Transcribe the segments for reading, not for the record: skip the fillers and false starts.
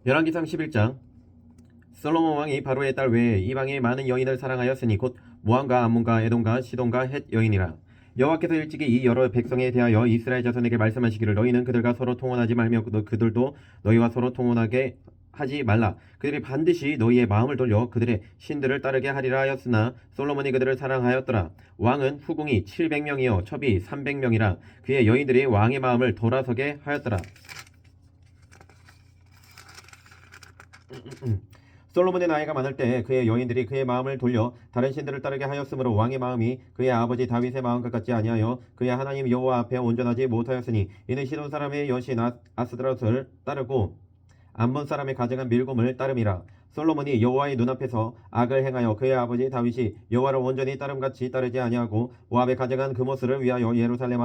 열왕기상 11장. 솔로몬 왕이 바로의 딸 외에 이방의 많은 여인을 사랑하였으니 곧 모함과 암몬과 에돔과 시돈과 헷 여인이라. 여호와께서 일찍이 이 여러 백성에 대하여 이스라엘 자손에게 말씀하시기를 너희는 그들과 서로 통혼하지 말며 그들도 너희와 서로 통혼하게 하지 말라. 그들이 반드시 너희의 마음을 돌려 그들의 신들을 따르게 하리라 하였으나 솔로몬이 그들을 사랑하였더라. 왕은 후궁이 700명이요 첩이 300명이라. 그의 여인들이 왕의 마음을 돌아서게 하였더라. 솔로몬의 나이가 많을 때 그의 여인들이 그의 마음을 돌려 다른 신들을 따르게 하였으므로 왕의 마음이 그의 아버지 다윗의 마음과 같지 아니하여 그의 하나님 여호와 앞에 온전하지 못하였으니 이는 시돈 사람의 여신 아스드롯을 따르고 암몬 사람의 가증한 밀곰을 따름이라. 솔로몬이 여호와의 눈앞에서 악을 행하여 그의 아버지 다윗이 여호와를 온전히 따름같이 따르지 아니하고 모압의 가증한 그모스를 위하여 예루살렘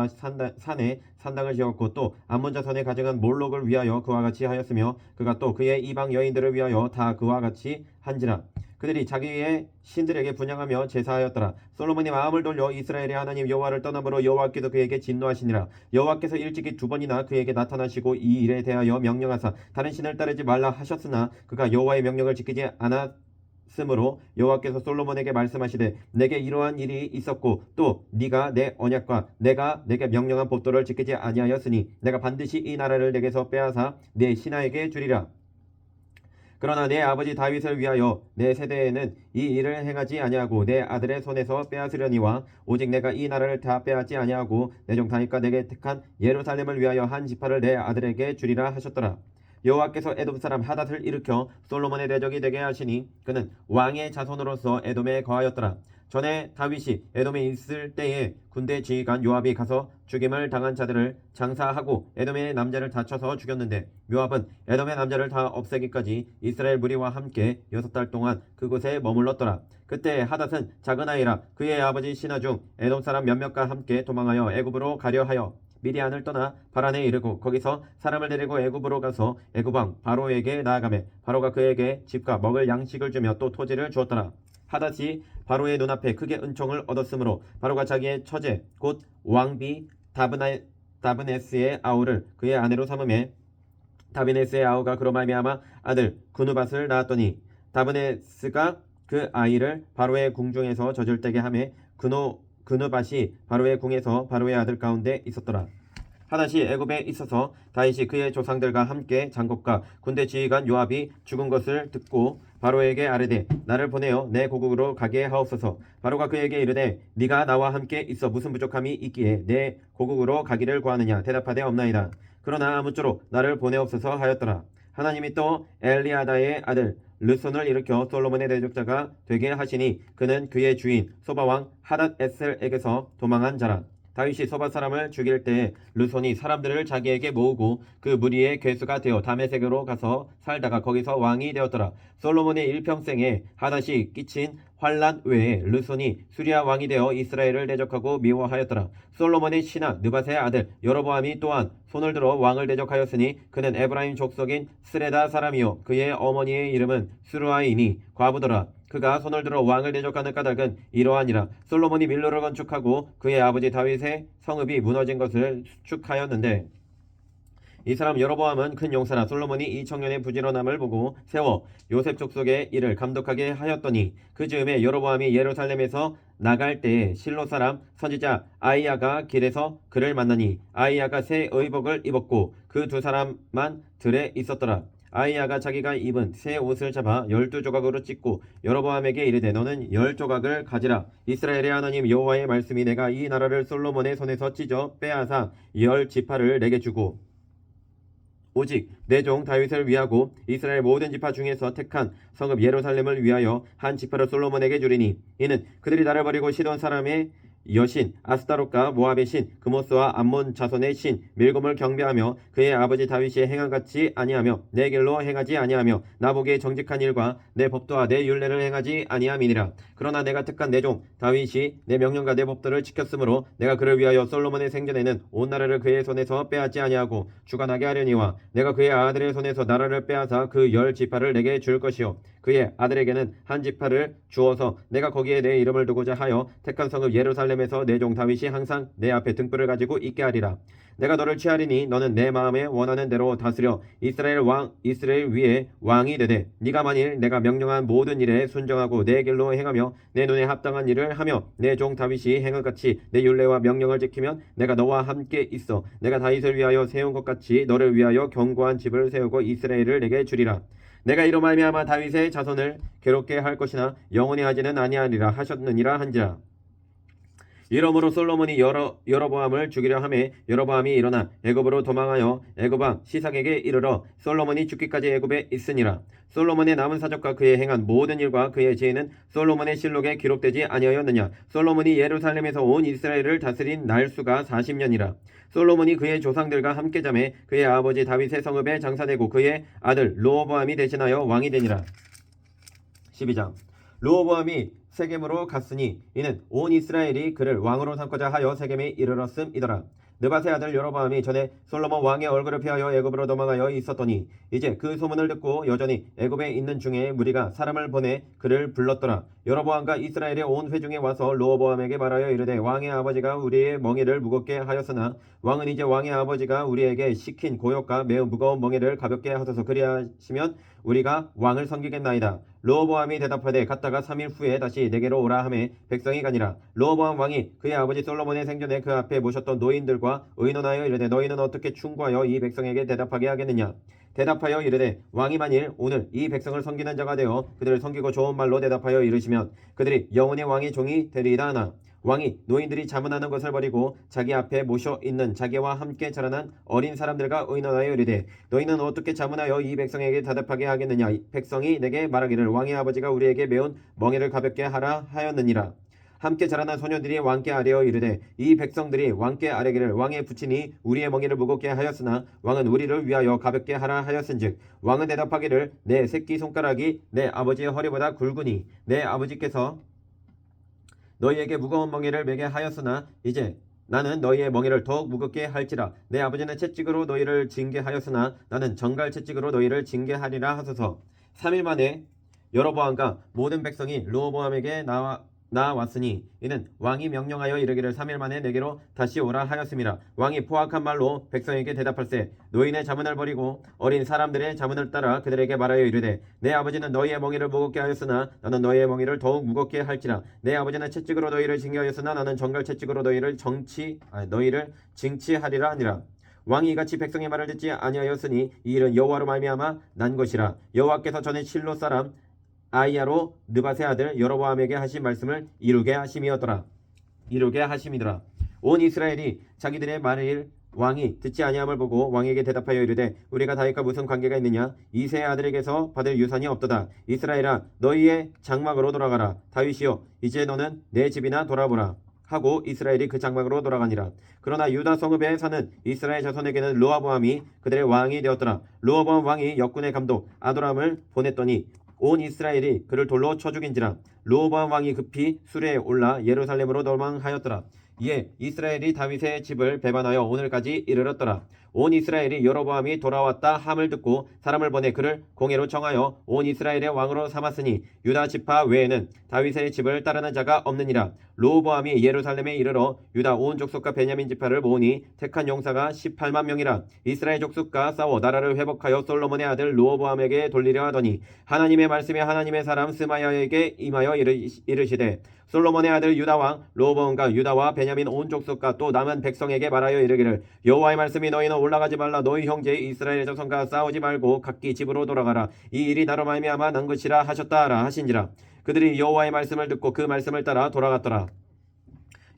산에 산당을 지었고 또 암몬 자손의 가증한 몰록을 위하여 그와 같이 하였으며 그가 또 그의 이방 여인들을 위하여 다 그와 같이 한지라. 그들이 자기의 신들에게 분향하며 제사하였더라. 솔로몬이 마음을 돌려 이스라엘의 하나님 여호와를 떠남으로 여호와께서 그에게 진노하시니라. 여호와께서 일찍이 2번이나 그에게 나타나시고 이 일에 대하여 명령하사 다른 신을 따르지 말라 하셨으나 그가 여호와의 명령을 지키지 않았으므로 여호와께서 솔로몬에게 말씀하시되 내게 이러한 일이 있었고 또 네가 내 언약과 내가 내게 명령한 법도를 지키지 아니하였으니 내가 반드시 이 나라를 내게서 빼앗아 내 신하에게 주리라. 그러나 내 아버지 다윗을 위하여 내 세대에는 이 일을 행하지 아니하고 내 아들의 손에서 빼앗으려니와 오직 내가 이 나라를 다 빼앗지 아니하고 내 종 다윗과 내게 택한 예루살렘을 위하여 한 지파를 내 아들에게 주리라 하셨더라. 여호와께서 에돔 사람 하닷을 일으켜 솔로몬의 대적이 되게 하시니 그는 왕의 자손으로서 에돔에 거하였더라. 전에 다윗이 에돔에 있을 때에 군대 지휘관 요압이 가서 죽임을 당한 자들을 장사하고 에돔의 남자를 다 쳐서 죽였는데 요압은 에돔의 남자를 다 없애기까지 이스라엘 무리와 함께 6달 동안 그곳에 머물렀더라. 그때 하닷은 작은 아이라 그의 아버지 신하 중 에돔 사람 몇몇과 함께 도망하여 애굽으로 가려 하여 미디안을 떠나 바란에 이르고 거기서 사람을 데리고 애굽으로 가서 애굽 왕 바로에게 나아가매 바로가 그에게 집과 먹을 양식을 주며 또 토지를 주었더라. 하닷이 바로의 눈앞에 크게 은총을 얻었으므로 바로가 자기의 처제 곧 왕비 다브네스의 아우를 그의 아내로 삼음에 다브네스의 아우가 그로 말미암아 아들 그누밧을 낳았더니 다브네스가 그 아이를 바로의 궁중에서 젖을때게 하매 그누밧이 바로의 궁에서 바로의 아들 가운데 있었더라. 하닷이 애굽에 있어서 다윗이 그의 조상들과 함께 장군과 군대 지휘관 요압이 죽은 것을 듣고 바로에게 아뢰되 나를 보내어 내 고국으로 가게 하옵소서. 바로가 그에게 이르되 네가 나와 함께 있어 무슨 부족함이 있기에 내 고국으로 가기를 구하느냐. 대답하되 없나이다. 그러나 아무쪼록 나를 보내옵소서 하였더라. 하나님이 또 엘리아다의 아들 르손을 일으켜 솔로몬의 대적자가 되게 하시니 그는 그의 주인 소바왕 하닷에셀에게서 도망한 자라. 다윗이 소바 사람을 죽일 때에 르손이 사람들을 자기에게 모으고 그 무리의 괴수가 되어 다메섹으로 가서 살다가 거기서 왕이 되었더라. 솔로몬의 일평생에 하닷이 끼친 환란 외에 르손이 수리아 왕이 되어 이스라엘을 대적하고 미워하였더라. 솔로몬의 신하 느밧의 아들 여로보암이 또한 손을 들어 왕을 대적하였으니 그는 에브라임 족속인 스레다 사람이요 그의 어머니의 이름은 수르아이니 과부더라. 그가 손을 들어 왕을 대적하는 까닭은 이러하니라. 솔로몬이 밀로를 건축하고 그의 아버지 다윗의 성읍이 무너진 것을 수축하였는데 이 사람 여로보암은 큰 용사라. 솔로몬이 이 청년의 부지런함을 보고 세워 요셉 족속의 일을 감독하게 하였더니 그 즈음에 여로보암이 예루살렘에서 나갈 때에 실로 사람 선지자 아이야가 길에서 그를 만나니 아이야가 새 의복을 입었고 그 2사람만 들에 있었더라. 아이야가 자기가 입은 새 옷을 잡아 12조각으로 찢고 여로보암에게 이르되 너는 10조각을 가지라. 이스라엘의 하나님 여호와의 말씀이 내가 이 나라를 솔로몬의 손에서 찢어 빼앗아 10지파를 내게 주고 오직 내 종 다윗을 위하고 이스라엘 모든 지파 중에서 택한 성읍 예루살렘을 위하여 한 지파를 솔로몬에게 주리니 이는 그들이 나를 버리고 시돈 사람의 여신 아스타롯과 모압의 신 그모스와 암몬 자손의 신 밀곰을 경배하며 그의 아버지 다윗이 행한같이 아니하며 내 길로 행하지 아니하며 나보기에 정직한 일과 내 법도와 내 율례를 행하지 아니함이니라. 그러나 내가 택한 내 종 다윗이 내 명령과 내 법도를 지켰으므로 내가 그를 위하여 솔로몬의 생전에는 온 나라를 그의 손에서 빼앗지 아니하고 주관하게 하려니와 내가 그의 아들의 손에서 나라를 빼앗아 그 10지파를 내게 줄 것이요 그의 아들에게는 한 지파를 주어서 내가 거기에 내 이름을 두고자 하여 택한 성읍 예루살렘 삶에서 내 종 다윗이 항상 내 앞에 등불을 가지고 있게 하리라. 내가 너를 취하리니 너는 내 마음에 원하는 대로 다스려 이스라엘 위에 왕이 되되 네가 만일 내가 명령한 모든 일에 순종하고 내 길로 행하며 내 눈에 합당한 일을 하며 내 종 다윗이 행한 같이 내 율례와 명령을 지키면 내가 너와 함께 있어 내가 다윗을 위하여 세운 것 같이 너를 위하여 견고한 집을 세우고 이스라엘을 내게 주리라. 내가 이로 말미암아 다윗의 자손을 괴롭게 할 것이나 영원히 하지는 아니하리라 하셨느니라 한지라. 이러므로 솔로몬이 여로보암을 죽이려 하매 여로보암이 일어나 애굽으로 도망하여 애굽 왕 시삭에게 이르러 솔로몬이 죽기까지 애굽에 있으니라. 솔로몬의 남은 사적과 그의 행한 모든 일과 그의 지혜는 솔로몬의 실록에 기록되지 아니하였느냐. 솔로몬이 예루살렘에서 온 이스라엘을 다스린 날수가 40년이라. 솔로몬이 그의 조상들과 함께 잠에 그의 아버지 다윗의 성읍에 장사되고 그의 아들 르호보암이 대신하여 왕이 되니라. 12장. 르호보암이 세겜으로 갔으니 이는 온 이스라엘이 그를 왕으로 삼고자 하여 세겜에 이르렀음이더라. 느밧의 아들 여로보암이 전에 솔로몬 왕의 얼굴을 피하여 애굽으로 도망하여 있었더니 이제 그 소문을 듣고 여전히 애굽에 있는 중에 무리가 사람을 보내 그를 불렀더라. 여로보암과 이스라엘의 온 회중에 와서 르호보암에게 말하여 이르되 왕의 아버지가 우리의 멍에를 무겁게 하였으나 왕은 이제 왕의 아버지가 우리에게 시킨 고역과 매우 무거운 멍에를 가볍게 하소서. 그리하시면 우리가 왕을 섬기겠나이다. 르호보암이 대답하되 갔다가 3일 후에 다시 내게로 오라 하매 백성이 가니라. 르호보암 왕이 그의 아버지 솔로몬의 생전에 그 앞에 모셨던 노인들과 의논하여 이르되 너희는 어떻게 충고하여 이 백성에게 대답하게 하겠느냐. 대답하여 이르되 왕이 만일 오늘 이 백성을 섬기는 자가 되어 그들을 섬기고 좋은 말로 대답하여 이르시면 그들이 영원히 왕의 종이 되리이다 하나 왕이 노인들이 자문하는 것을 버리고 자기 앞에 모셔 있는 자기와 함께 자라난 어린 사람들과 의논하여 이르되 너희는 어떻게 자문하여 이 백성에게 대답하게 하겠느냐. 백성이 내게 말하기를 왕의 아버지가 우리에게 메운 멍에를 가볍게 하라 하였느니라. 함께 자라난 소년들이 왕께 아뢰어 이르되 이 백성들이 왕께 아뢰기를 왕의 부친이 우리의 멍에를 무겁게 하였으나 왕은 우리를 위하여 가볍게 하라 하였은즉 왕은 대답하기를 내 새끼 손가락이 내 아버지의 허리보다 굵으니 내 아버지께서 너희에게 무거운 멍에를 매게 하였으나 이제 나는 너희의 멍에를 더욱 무겁게 할지라. 내 아버지는 채찍으로 너희를 징계하였으나 나는 정갈 채찍으로 너희를 징계하리라 하소서. 3일 만에 여로보암과 모든 백성이 르호보암에게 나왔으니 이는 왕이 명령하여 이르기를 3일 만에 내게로 다시 오라 하였음이라. 왕이 포악한 말로 백성에게 대답할세 노인의 자문을 버리고 어린 사람들의 자문을 따라 그들에게 말하여 이르되 내 아버지는 너희의 멍에를 무겁게 하였으나 나는 너희의 멍에를 더욱 무겁게 할지라. 내 아버지는 채찍으로 너희를 징계하였으나 나는 정갈 채찍으로 너희를 징치하리라 하니라. 왕이 이같이 백성의 말을 듣지 아니하였으니 이 일은 여호와로 말미암아 난 것이라. 여호와께서 전에 실로 사람 아이야로 느밧의 아들 여로보암에게 하신 말씀을 이루게 하심이더라. 온 이스라엘이 자기들의 말을 왕이 듣지 아니함을 보고 왕에게 대답하여 이르되 우리가 다윗과 무슨 관계가 있느냐. 이새의 아들에게서 받을 유산이 없도다. 이스라엘아 너희의 장막으로 돌아가라. 다윗이여 이제 너는 내 집이나 돌아보라 하고 이스라엘이 그 장막으로 돌아가니라. 그러나 유다 성읍에 사는 이스라엘 자손에게는 르호보암이 그들의 왕이 되었더라. 르호보암 왕이 역군의 감독 아도람을 보냈더니 온 이스라엘이 그를 돌로 쳐 죽인지라. 르호보암 왕이 급히 수레에 올라 예루살렘으로 도망하였더라. 이에 이스라엘이 다윗의 집을 배반하여 오늘까지 이르렀더라. 온 이스라엘이 여로보암이 돌아왔다 함을 듣고 사람을 보내 그를 공회로 청하여 온 이스라엘의 왕으로 삼았으니 유다 지파 외에는 다윗의 집을 따르는 자가 없느니라. 르호보암이 예루살렘에 이르러 유다 온 족속과 베냐민 지파를 모으니 택한 용사가 18만 명이라. 이스라엘 족속과 싸워 나라를 회복하여 솔로몬의 아들 르호보암에게 돌리려 하더니 하나님의 말씀에 하나님의 사람 스마야에게 임하여 이르시되 솔로몬의 아들 유다왕 르호보암과 유다와 베냐민 온 족속과 또 남은 백성에게 말하여 이르기를 여호와의 말씀이 너희는 올라가지 말라. 너희 형제 이스라엘 자손과 싸우지 말고 각기 집으로 돌아가라. 이 일이 나로 말미암아 난 것이라 하셨다 하라 하신지라. 그들이 여호와의 말씀을 듣고 그 말씀을 따라 돌아갔더라.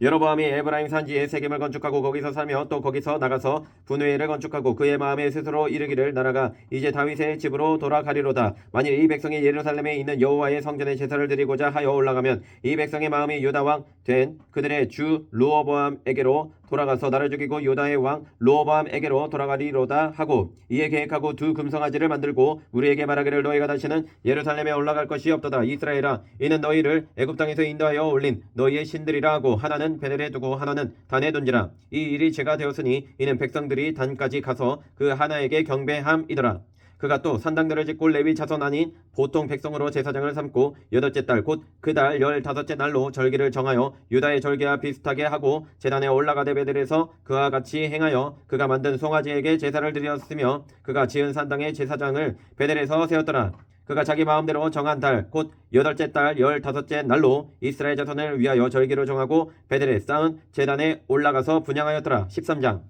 여로보암이 에브라임 산지에 세겜을 건축하고 거기서 살며 또 거기서 나가서 분회를 건축하고 그의 마음에 스스로 이르기를 나라가 이제 다윗의 집으로 돌아가리로다. 만일 이 백성이 예루살렘에 있는 여호와의 성전에 제사를 드리고자 하여 올라가면 이 백성의 마음이 유다 왕 된 그들의 주 르호보암에게로 돌아가서 나를 죽이고 유다의 왕 르호보암에게로 돌아가리로다 하고 이에 계획하고 두 금송아지를 만들고 우리에게 말하기를 너희가 다시는 예루살렘에 올라갈 것이 없도다. 이스라엘아 이는 너희를 애굽 땅에서 인도하여 올린 너희의 신들이라 하고 하나는 베델에 두고 하나는 단에 둔지라. 이 일이 죄가 되었으니 이는 백성들이 단까지 가서 그 하나에게 경배함이더라. 그가 또 산당들을 짓고 레위 자손 아닌 보통 백성으로 제사장을 삼고 8째 달 곧 그 달 15째 날로 절기를 정하여 유다의 절기와 비슷하게 하고 제단에 올라가되 베델에서 그와 같이 행하여 그가 만든 송아지에게 제사를 드렸으며 그가 지은 산당의 제사장을 베델에서 세웠더라. 그가 자기 마음대로 정한 달 곧 8째 달 15째 날로 이스라엘 자손을 위하여 절기를 정하고 베델에 쌓은 제단에 올라가서 분향하였더라. 13장.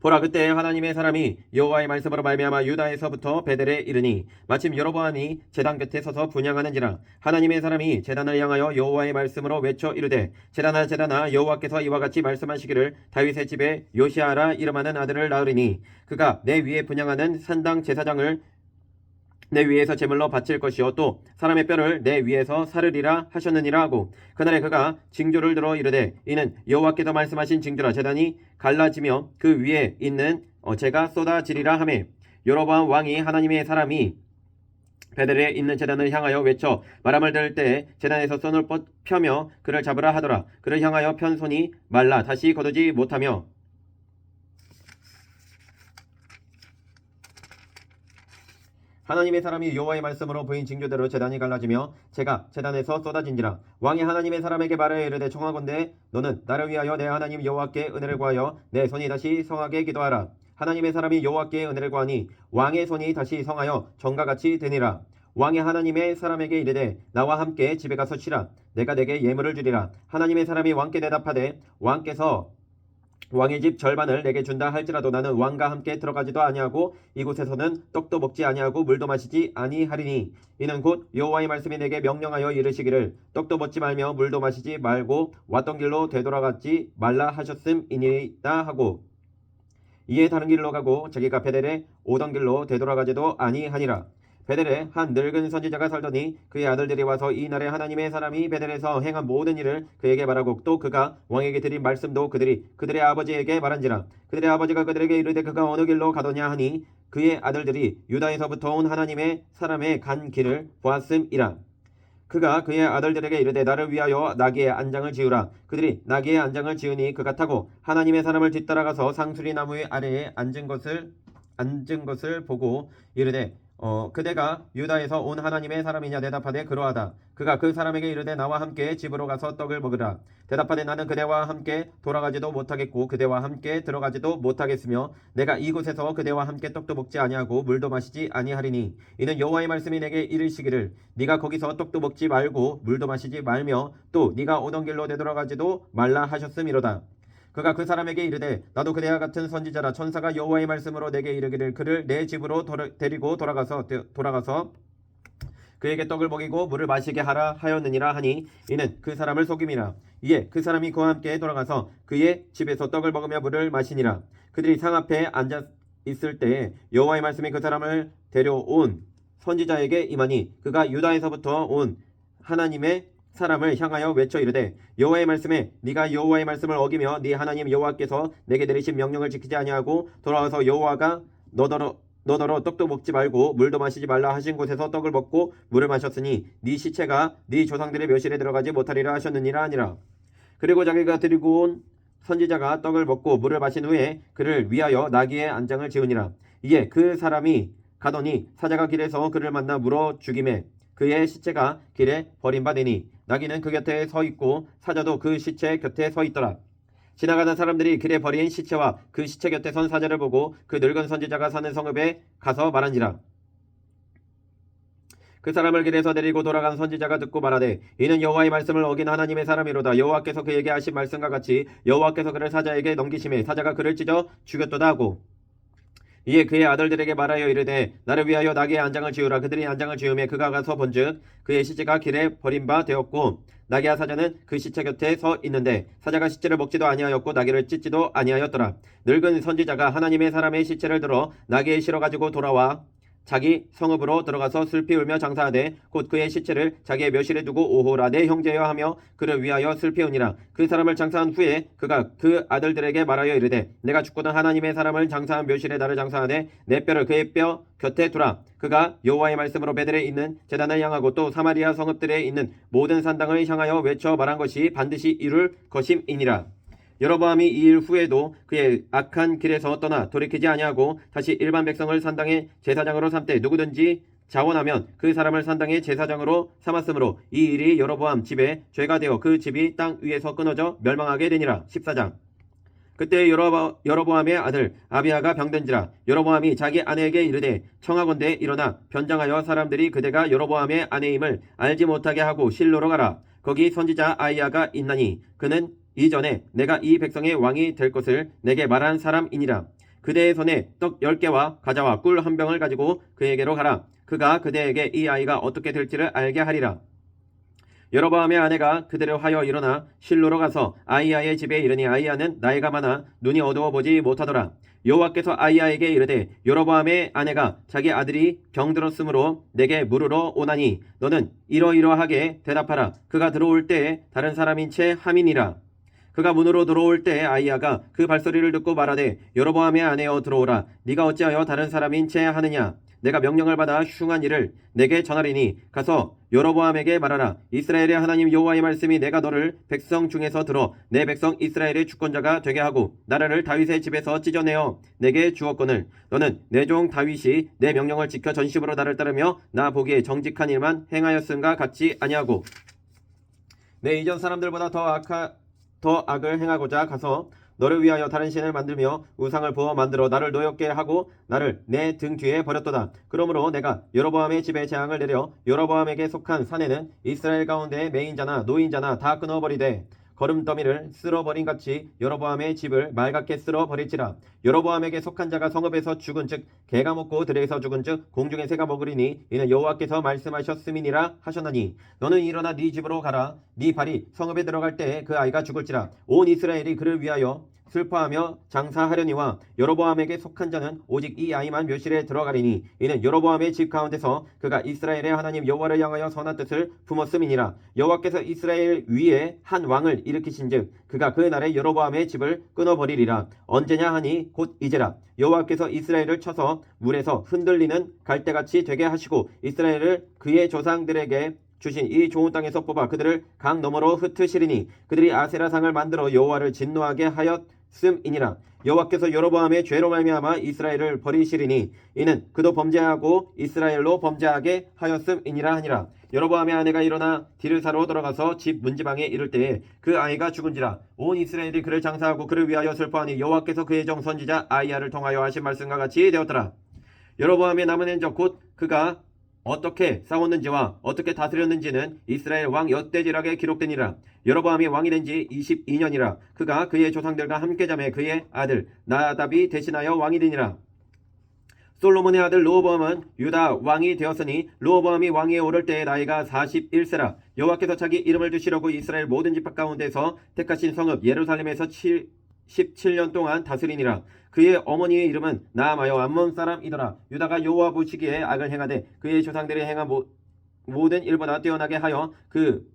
보라, 그때 하나님의 사람이 여호와의 말씀으로 말미암아 유다에서부터 베델에 이르니 마침 여로보암이 제단 곁에 서서 분향하는지라. 하나님의 사람이 제단을 향하여 여호와의 말씀으로 외쳐 이르되 제단아 제단아, 여호와께서 이와 같이 말씀하시기를 다윗의 집에 요시아라 이름하는 아들을 낳으리니 그가 내 위에 분향하는 산당 제사장을 내 위에서 제물로 바칠 것이요 또 사람의 뼈를 내 위에서 사르리라 하셨느니라 하고 그날에 그가 징조를 들어 이르되 이는 여호와께서 말씀하신 징조라. 제단이 갈라지며 그 위에 있는 재가 쏟아지리라 하매 여로보암 왕이 하나님의 사람이 베델에 있는 제단을 향하여 외쳐 말함을 들을 때에 제단에서 손을 펴며 그를 잡으라 하더라. 그를 향하여 편 손이 말라 다시 거두지 못하며 하나님의 사람이 여호와의 말씀으로 보인 징조대로 제단이 갈라지며 재가 제단에서 쏟아진지라. 왕이 하나님의 사람에게 말하여 이르되 청하건대 너는 나를 위하여 내 하나님 여호와께 은혜를 구하여 내 손이 다시 성하게 기도하라. 하나님의 사람이 여호와께 은혜를 구하니 왕의 손이 다시 성하여 전과 같이 되니라. 왕이 하나님의 사람에게 이르되 나와 함께 집에 가서 쉬라. 내가 내게 예물을 주리라. 하나님의 사람이 왕께 대답하되 왕께서 왕의 집 절반을 내게 준다 할지라도 나는 왕과 함께 들어가지도 아니하고 이곳에서는 떡도 먹지 아니하고 물도 마시지 아니하리니 이는 곧 여호와의 말씀이 내게 명령하여 이르시기를 떡도 먹지 말며 물도 마시지 말고 왔던 길로 되돌아가지 말라 하셨음이니이다 하고 이에 다른 길로 가고 자기가 베델에 오던 길로 되돌아가지도 아니하니라. 베델에 한 늙은 선지자가 살더니 그의 아들들이 와서 이 날에 하나님의 사람이 베델에서 행한 모든 일을 그에게 말하고 또 그가 왕에게 드린 말씀도 그들의 아버지에게 말한지라. 그들의 아버지가 그들에게 이르되 그가 어느 길로 가더냐 하니 그의 아들들이 유다에서부터 온 하나님의 사람의 간 길을 보았음이라. 그가 그의 아들들에게 이르되 나를 위하여 나귀의 안장을 지으라. 그들이 나귀의 안장을 지으니 그가 타고 하나님의 사람을 뒤따라가서 상수리 나무의 아래에 앉은 것을 보고 이르되 그대가 유다에서 온 하나님의 사람이냐 대답하되 그러하다. 그가 그 사람에게 이르되 나와 함께 집으로 가서 떡을 먹으라. 대답하되 나는 그대와 함께 돌아가지도 못하겠고 그대와 함께 들어가지도 못하겠으며 내가 이곳에서 그대와 함께 떡도 먹지 아니하고 물도 마시지 아니하리니 이는 여호와의 말씀이 내게 이르시기를 네가 거기서 떡도 먹지 말고 물도 마시지 말며 또 네가 오던 길로 되돌아가지도 말라 하셨음이로다. 그가 그 사람에게 이르되 나도 그대와 같은 선지자라. 천사가 여호와의 말씀으로 내게 이르기를 그를 내 집으로 데리고 돌아가서 그에게 떡을 먹이고 물을 마시게 하라 하였느니라 하니 이는 그 사람을 속임이라. 이에 그 사람이 그와 함께 돌아가서 그의 집에서 떡을 먹으며 물을 마시니라. 그들이 상 앞에 앉아 있을 때에 여호와의 말씀이 그 사람을 데려온 선지자에게 임하니 그가 유다에서부터 온 하나님의 사람을 향하여 외쳐 이르되 여호와의 말씀에 네가 여호와의 말씀을 어기며 네 하나님 여호와께서 내게 내리신 명령을 지키지 아니하고 돌아와서 여호와가 너더러 떡도 먹지 말고 물도 마시지 말라 하신 곳에서 떡을 먹고 물을 마셨으니 네 시체가 네 조상들의 묘실에 들어가지 못하리라 하셨느니라 하니라. 그리고 자기가 드리고 온 선지자가 떡을 먹고 물을 마신 후에 그를 위하여 나귀의 안장을 지으니라. 이에 그 사람이 가더니 사자가 길에서 그를 만나 물어 죽임에 그의 시체가 길에 버림받으니 나귀는 그 곁에 서 있고 사자도 그 시체 곁에 서 있더라. 지나가는 사람들이 길에 버린 시체와 그 시체 곁에 선 사자를 보고 그 늙은 선지자가 사는 성읍에 가서 말한지라. 그 사람을 길에서 데리고 돌아간 선지자가 듣고 말하되 이는 여호와의 말씀을 어긴 하나님의 사람이로다. 여호와께서 그에게 하신 말씀과 같이 여호와께서 그를 사자에게 넘기심에 사자가 그를 찢어 죽였도다 하고 이에 그의 아들들에게 말하여 이르되 나를 위하여 나귀의 안장을 지으라. 그들이 안장을 지으매 그가 가서 본즉 그의 시체가 길에 버린 바 되었고 나귀와 사자는 그 시체 곁에 서 있는데 사자가 시체를 먹지도 아니하였고 나귀를 찢지도 아니하였더라. 늙은 선지자가 하나님의 사람의 시체를 들어 나귀에 실어 가지고 돌아와 자기 성읍으로 들어가서 슬피 울며 장사하되 곧 그의 시체를 자기의 묘실에 두고 오호라 내 형제여 하며 그를 위하여 슬피 우니라. 그 사람을 장사한 후에 그가 그 아들들에게 말하여 이르되 내가 죽거든 하나님의 사람을 장사한 묘실에 나를 장사하되 내 뼈를 그의 뼈 곁에 두라. 그가 여호와의 말씀으로 베델에 있는 제단을 향하고 또 사마리아 성읍들에 있는 모든 산당을 향하여 외쳐 말한 것이 반드시 이룰 것임이니라. 여로보암이 이 일 후에도 그의 악한 길에서 떠나 돌이키지 아니하고 다시 일반 백성을 산당의 제사장으로 삼되 누구든지 자원하면 그 사람을 산당의 제사장으로 삼았으므로 이 일이 여로보암 집에 죄가 되어 그 집이 땅 위에서 끊어져 멸망하게 되니라. 14장. 그때 여로보암의 아들 아비야가 병든지라. 여로보암이 자기 아내에게 이르되 청하건대 일어나 변장하여 사람들이 그대가 여로보암의 아내임을 알지 못하게 하고 실로로 가라. 거기 선지자 아이야가 있나니 그는 이전에 내가 이 백성의 왕이 될 것을 내게 말한 사람이니라. 그대의 손에 떡 10개와 과자와 꿀 한 병을 가지고 그에게로 가라. 그가 그대에게 이 아이가 어떻게 될지를 알게 하리라. 여로보암의 아내가 그대로 하여 일어나 실로로 가서 아이야의 집에 이르니 아이야는 나이가 많아 눈이 어두워 보지 못하더라. 여호와께서 아이야에게 이르되 여로보암의 아내가 자기 아들이 병들었으므로 내게 물으러 오나니 너는 이러이러하게 대답하라. 그가 들어올 때에 다른 사람인 채 함이니라. 그가 문으로 들어올 때 아이야가 그 발소리를 듣고 말하되 여로보암의 아내여 들어오라. 네가 어찌하여 다른 사람인 채 하느냐. 내가 명령을 받아 흉한 일을 내게 전하리니 가서 여로보암에게 말하라. 이스라엘의 하나님 여호와의 말씀이 내가 너를 백성 중에서 들어 내 백성 이스라엘의 주권자가 되게 하고 나라를 다윗의 집에서 찢어내어 내게 주었거늘 너는 내 종 다윗이 내 명령을 지켜 전심으로 나를 따르며 나 보기에 정직한 일만 행하였음과 같지 아니하고 내 이전 사람들보다 더 악을 행하고자 가서 너를 위하여 다른 신을 만들며 우상을 부어 만들어 나를 노엽게 하고 나를 내 등 뒤에 버렸도다. 그러므로 내가 여로보암의 집에 재앙을 내려 여로보암에게 속한 산에는 이스라엘 가운데 매인자나 노인자나 다 끊어버리되 거름더미를 쓸어버린 같이 여로보암의 집을 맑게 쓸어버릴지라. 여로보암에게 속한 자가 성읍에서 죽은 즉 개가 먹고 들에서 죽은 즉 공중의 새가 먹으리니 이는 여호와께서 말씀하셨음이니라 하셨나니 너는 일어나 네 집으로 가라. 네 발이 성읍에 들어갈 때에 그 아이가 죽을지라. 온 이스라엘이 그를 위하여 슬퍼하며 장사하려니와 여로보암에게 속한 자는 오직 이 아이만 묘실에 들어가리니 이는 여로보암의 집 가운데서 그가 이스라엘의 하나님 여호와를 향하여 선한 뜻을 품었음이니라. 여호와께서 이스라엘 위에 한 왕을 일으키신즉 그가 그 날에 여로보암의 집을 끊어버리리라. 언제냐 하니 곧 이제라. 여호와께서 이스라엘을 쳐서 물에서 흔들리는 갈대같이 되게 하시고 이스라엘을 그의 조상들에게 주신 이 좋은 땅에서 뽑아 그들을 강 너머로 흩으시리니 그들이 아세라상을 만들어 여호와를 진노하게 하였음이니라. 여호와께서 여로보암의 죄로 말미암아 이스라엘을 버리시리니 이는 그도 범죄하고 이스라엘로 범죄하게 하였음이니라 하니라. 여로보암의 아내가 일어나 뒤를 사러 들어가서 집 문지방에 이를 때에 그 아이가 죽은지라. 온 이스라엘이 그를 장사하고 그를 위하여 슬퍼하니 여호와께서 그의 종 선지자 아이야를 통하여 하신 말씀과 같이 되었더라. 여로보암의 남은 행적 곧 그가 어떻게 싸웠는지와 어떻게 다스렸는지는 이스라엘 왕 엿대지락에 기록되니라. 여로보암이 왕이 된 지 22년이라. 그가 그의 조상들과 함께 잠에 그의 아들 나답이 대신하여 왕이 되니라. 솔로몬의 아들 르호보암은 유다 왕이 되었으니 르호보암이 왕위에 오를 때의 나이가 41세라. 여호와께서 자기 이름을 두시려고 이스라엘 모든 지파 가운데서 택하신 성읍 예루살렘에서 17년 동안 다스리니라. 그의 어머니의 이름은 나아마여 암몬 사람이더라. 유다가 여호와 보시기에 악을 행하되 그의 조상들이 행한 모든 일보다 뛰어나게 하여 그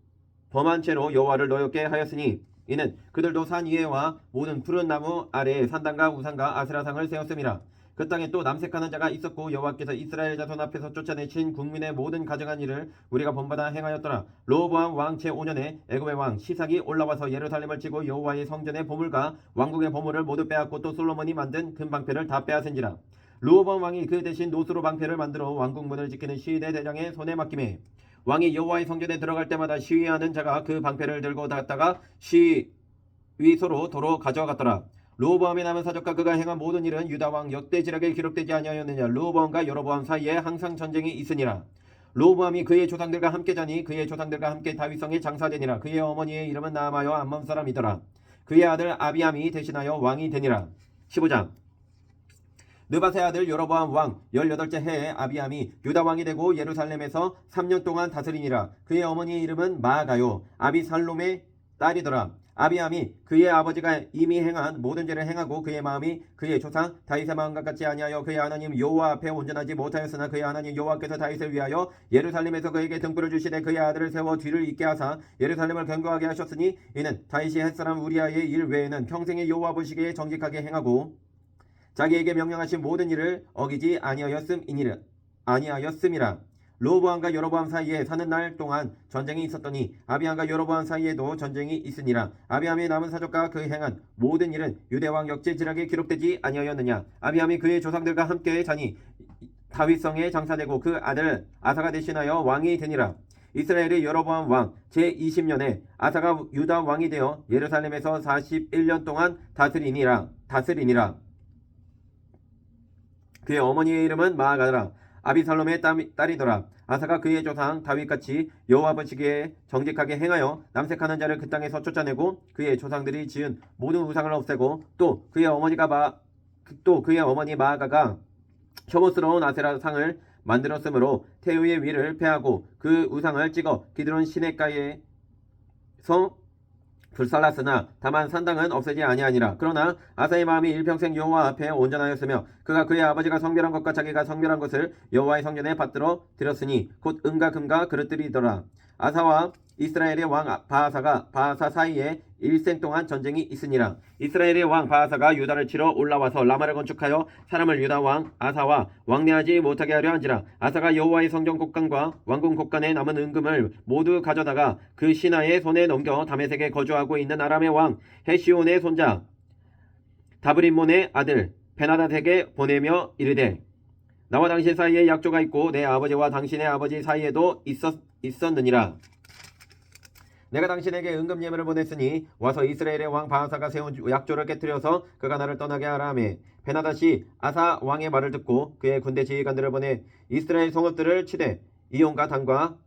범한 죄로 여호와를 노엽게 하였으니 이는 그들도 산 위에와 모든 푸른 나무 아래에 산당과 우상과 아세라상을 세웠음이라. 그 땅에 또 남색하는 자가 있었고 여호와께서 이스라엘 자손 앞에서 쫓아내신 국민의 모든 가증한 일을 우리가 본받아 행하였더라. 르호보암 왕 제5년에 애굽의 왕 시삭이 올라와서 예루살렘을 치고 여호와의 성전의 보물과 왕국의 보물을 모두 빼앗고 또 솔로몬이 만든 금방패를 다 빼앗은지라. 르호보암 왕이 그 대신 노수로 방패를 만들어 왕국문을 지키는 시위대 대장의 손에 맡기매 왕이 여호와의 성전에 들어갈 때마다 시위하는 자가 그 방패를 들고 갔다가 시위소로 도로 가져갔더라. 르호보암의 남은 사적과 그가 행한 모든 일은 유다 왕 역대지락에 기록되지 아니하였느냐. 르호보암과 여로보암 사이에 항상 전쟁이 있으니라. 르호보암이 그의 조상들과 함께 자니 그의 조상들과 함께 다윗성에 장사되니라. 그의 어머니의 이름은 나아마여 암몬 사람이더라. 그의 아들 아비암이 대신하여 왕이 되니라. 15장. 느밧의 아들 여로보암 왕 18째 해에 아비암이 유다 왕이 되고 예루살렘에서 3년 동안 다스리니라. 그의 어머니의 이름은 마아가요 아비살롬의 딸이더라. 아비암이 그의 아버지가 이미 행한 모든 죄를 행하고 그의 마음이 그의 조상 다윗의 마음과 같지 아니하여 그의 하나님 여호와 앞에 온전하지 못하였으나 그의 하나님 여호와께서 다윗을 위하여 예루살렘에서 그에게 등불을 주시되 그의 아들을 세워 뒤를 잇게 하사 예루살렘을 견고하게 하셨으니 이는 다윗이 햇사람 우리아의 일 외에는 평생의 여호와 보시기에 정직하게 행하고 자기에게 명령하신 모든 일을 어기지 아니하였음이라. 르호보암과 여로보암 사이에 사는 날 동안 전쟁이 있었더니 아비암과 여로보암 사이에도 전쟁이 있으니라. 아비암의 남은 사족과 그 행한 모든 일은 유대왕 역대지략에 기록되지 아니하였느냐. 아비암이 그의 조상들과 함께 자니 다윗성에 장사되고 그 아들 아사가 대신하여 왕이 되니라. 이스라엘의 여로보암 왕 제20년에 아사가 유다 왕이 되어 예루살렘에서 41년 동안 다스리니라. 그의 어머니의 이름은 마아가라. 아비살롬의 딸이더라. 아사가 그의 조상 다윗같이 여호와 보시기에 정직하게 행하여 남색하는 자를 그 땅에서 쫓아내고 그의 조상들이 지은 모든 우상을 없애고 또 그의 어머니 마아가가 혐오스러운 아세라 상을 만들었으므로 태우의 위를 패하고 그 우상을 찍어 기드론 시냇가에서 불살랐으나 다만 산당은 없애지 아니하니라. 그러나 아사의 마음이 일평생 여호와 앞에 온전하였으며 그가 그의 아버지가 성별한 것과 자기가 성별한 것을 여호와의 성전에 받들어 드렸으니 곧 은과 금과 그릇들이더라. 아사와 이스라엘의 왕 바아사 사이에 일생 동안 전쟁이 있으니라. 이스라엘의 왕 바아사가 유다를 치러 올라와서 라마를 건축하여 사람을 유다 왕 아사와 왕래하지 못하게 하려 한지라. 아사가 여호와의 성전 곡간과 왕궁 곡간에 남은 은금을 모두 가져다가 그 신하의 손에 넘겨 다메섹에 거주하고 있는 아람의 왕 헤시온의 손자 다브림몬의 아들 베나다색에 보내며 이르되 나와 당신 사이에 약조가 있고 내 아버지와 당신의 아버지 사이에도 있었느니라. 내가 당신에게 은금 예물을 보냈으니 와서 이스라엘의 왕 바하사가 세운 약조를 깨뜨려서 그가 나를 떠나게 하라 하매 베나닷이 아사 왕의 말을 듣고 그의 군대 지휘관들을 보내 이스라엘 성읍들을 치되 이온과 단과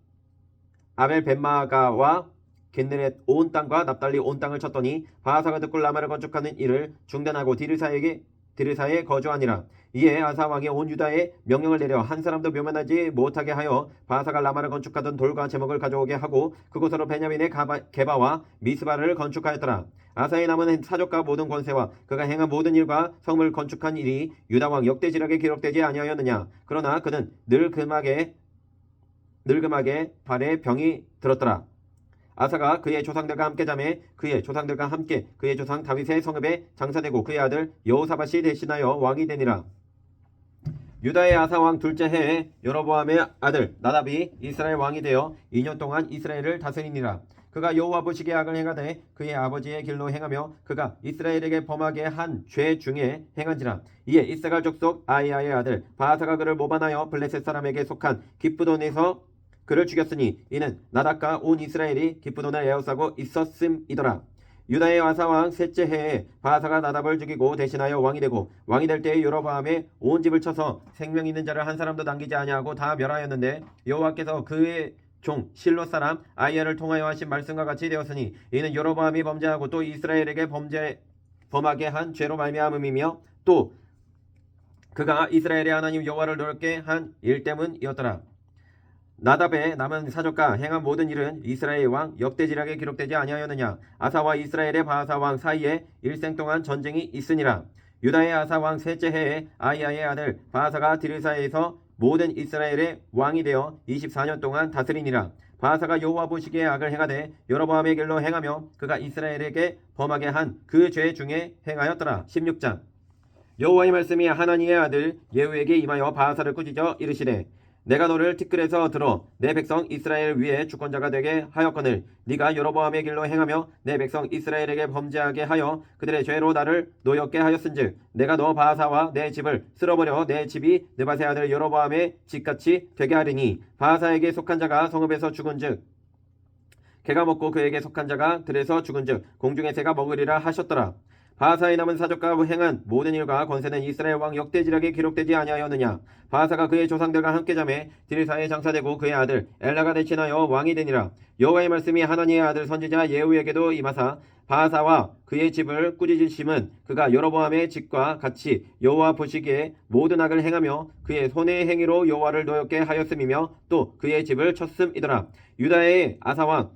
아벨 벳마가와 겟네렛 온 땅과 납달리 온 땅을 쳤더니 바하사가 듣고 라마를 건축하는 일을 중단하고 디르사에 거주하니라. 이에 아사 왕이 온 유다에 명령을 내려 한 사람도 묘면하지 못하게 하여 바하사가 라마를 건축하던 돌과 제목을 가져오게 하고 그곳으로 베냐민의 게바와 미스바를 건축하였더라. 아사의 남은 사족과 모든 권세와 그가 행한 모든 일과 성을 건축한 일이 유다 왕 역대지략에 기록되지 아니하였느냐. 그러나 그는 늙음하게 발에 병이 들었더라. 아사가 그의 조상들과 함께 자매 그의 조상들과 함께 그의 조상 다윗의 성읍에 장사되고 그의 아들 여호사밧이 대신하여 왕이 되니라. 유다의 아사 왕 둘째 해에 여로보암의 아들 나답이 이스라엘 왕이 되어 2년 동안 이스라엘을 다스리니라. 그가 여호와 보시기에 악을 행하되 그의 아버지의 길로 행하며 그가 이스라엘에게 범하게 한 죄 중에 행한지라. 이에 이스갈 족속 아이야의 아들 바하사가 그를 모반하여 블레셋 사람에게 속한 기브돈에서 그를 죽였으니 이는 나답과 온 이스라엘이 기브돈을 에워싸고 있었음이더라. 유다의 아사 왕 셋째 해에 바하사가 나답을 죽이고 대신하여 왕이 되고 왕이 될 때에 여로보암의 온 집을 쳐서 생명 있는 자를 한 사람도 남기지 아니하고 다 멸하였는데 여호와께서 그의 종 실로 사람 아이야를 통하여 하신 말씀과 같이 되었으니 이는 여로보암이 범죄하고 또 이스라엘에게 범하게 한 죄로 말미암음이며 또 그가 이스라엘의 하나님 여호와를 노렵게 한 일 때문이었더라. 나답의 남은 사족과 행한 모든 일은 이스라엘 왕 역대지략에 기록되지 아니하였느냐. 아사와 이스라엘의 바하사 왕 사이에 일생 동안 전쟁이 있으니라. 유다의 아사 왕 셋째 해에 아이야의 아들 바하사가 디르사에서 모든 이스라엘의 왕이 되어 24년 동안 다스리니라. 바하사가 여호와 보시기에 악을 행하되 여로보암의 길로 행하며 그가 이스라엘에게 범하게 한 그 죄 중에 행하였더라. 16장. 여호와의 말씀이 하나니의 아들 예후에게 임하여 바하사를 꾸짖어 이르시되 내가 너를 티끌에서 들어 내 백성 이스라엘 위에 주권자가 되게 하였거늘 네가 여로보암의 길로 행하며 내 백성 이스라엘에게 범죄하게 하여 그들의 죄로 나를 노엽게 하였은즉 내가 너 바하사와 내 집을 쓸어버려 내 집이 느밧의 아들 여로보암의 집같이 되게 하리니 바하사에게 속한 자가 성읍에서 죽은즉 개가 먹고 그에게 속한 자가 들에서 죽은즉 공중의 새가 먹으리라 하셨더라. 바하사의 남은 사족과 행한 모든 일과 권세는 이스라엘 왕 역대지략에 기록되지 아니하였느냐. 바하사가 그의 조상들과 함께 자매 디르사에 장사되고 그의 아들 엘라가 대신하여 왕이 되니라. 여호와의 말씀이 하나니의 아들 선지자 예후에게도 임하사 바하사와 그의 집을 꾸짖으심은 그가 여로보암의 집과 같이 여호와 보시기에 모든 악을 행하며 그의 손의 행위로 여호와를 노엽게 하였음이며 또 그의 집을 쳤음이더라. 유다의 아사왕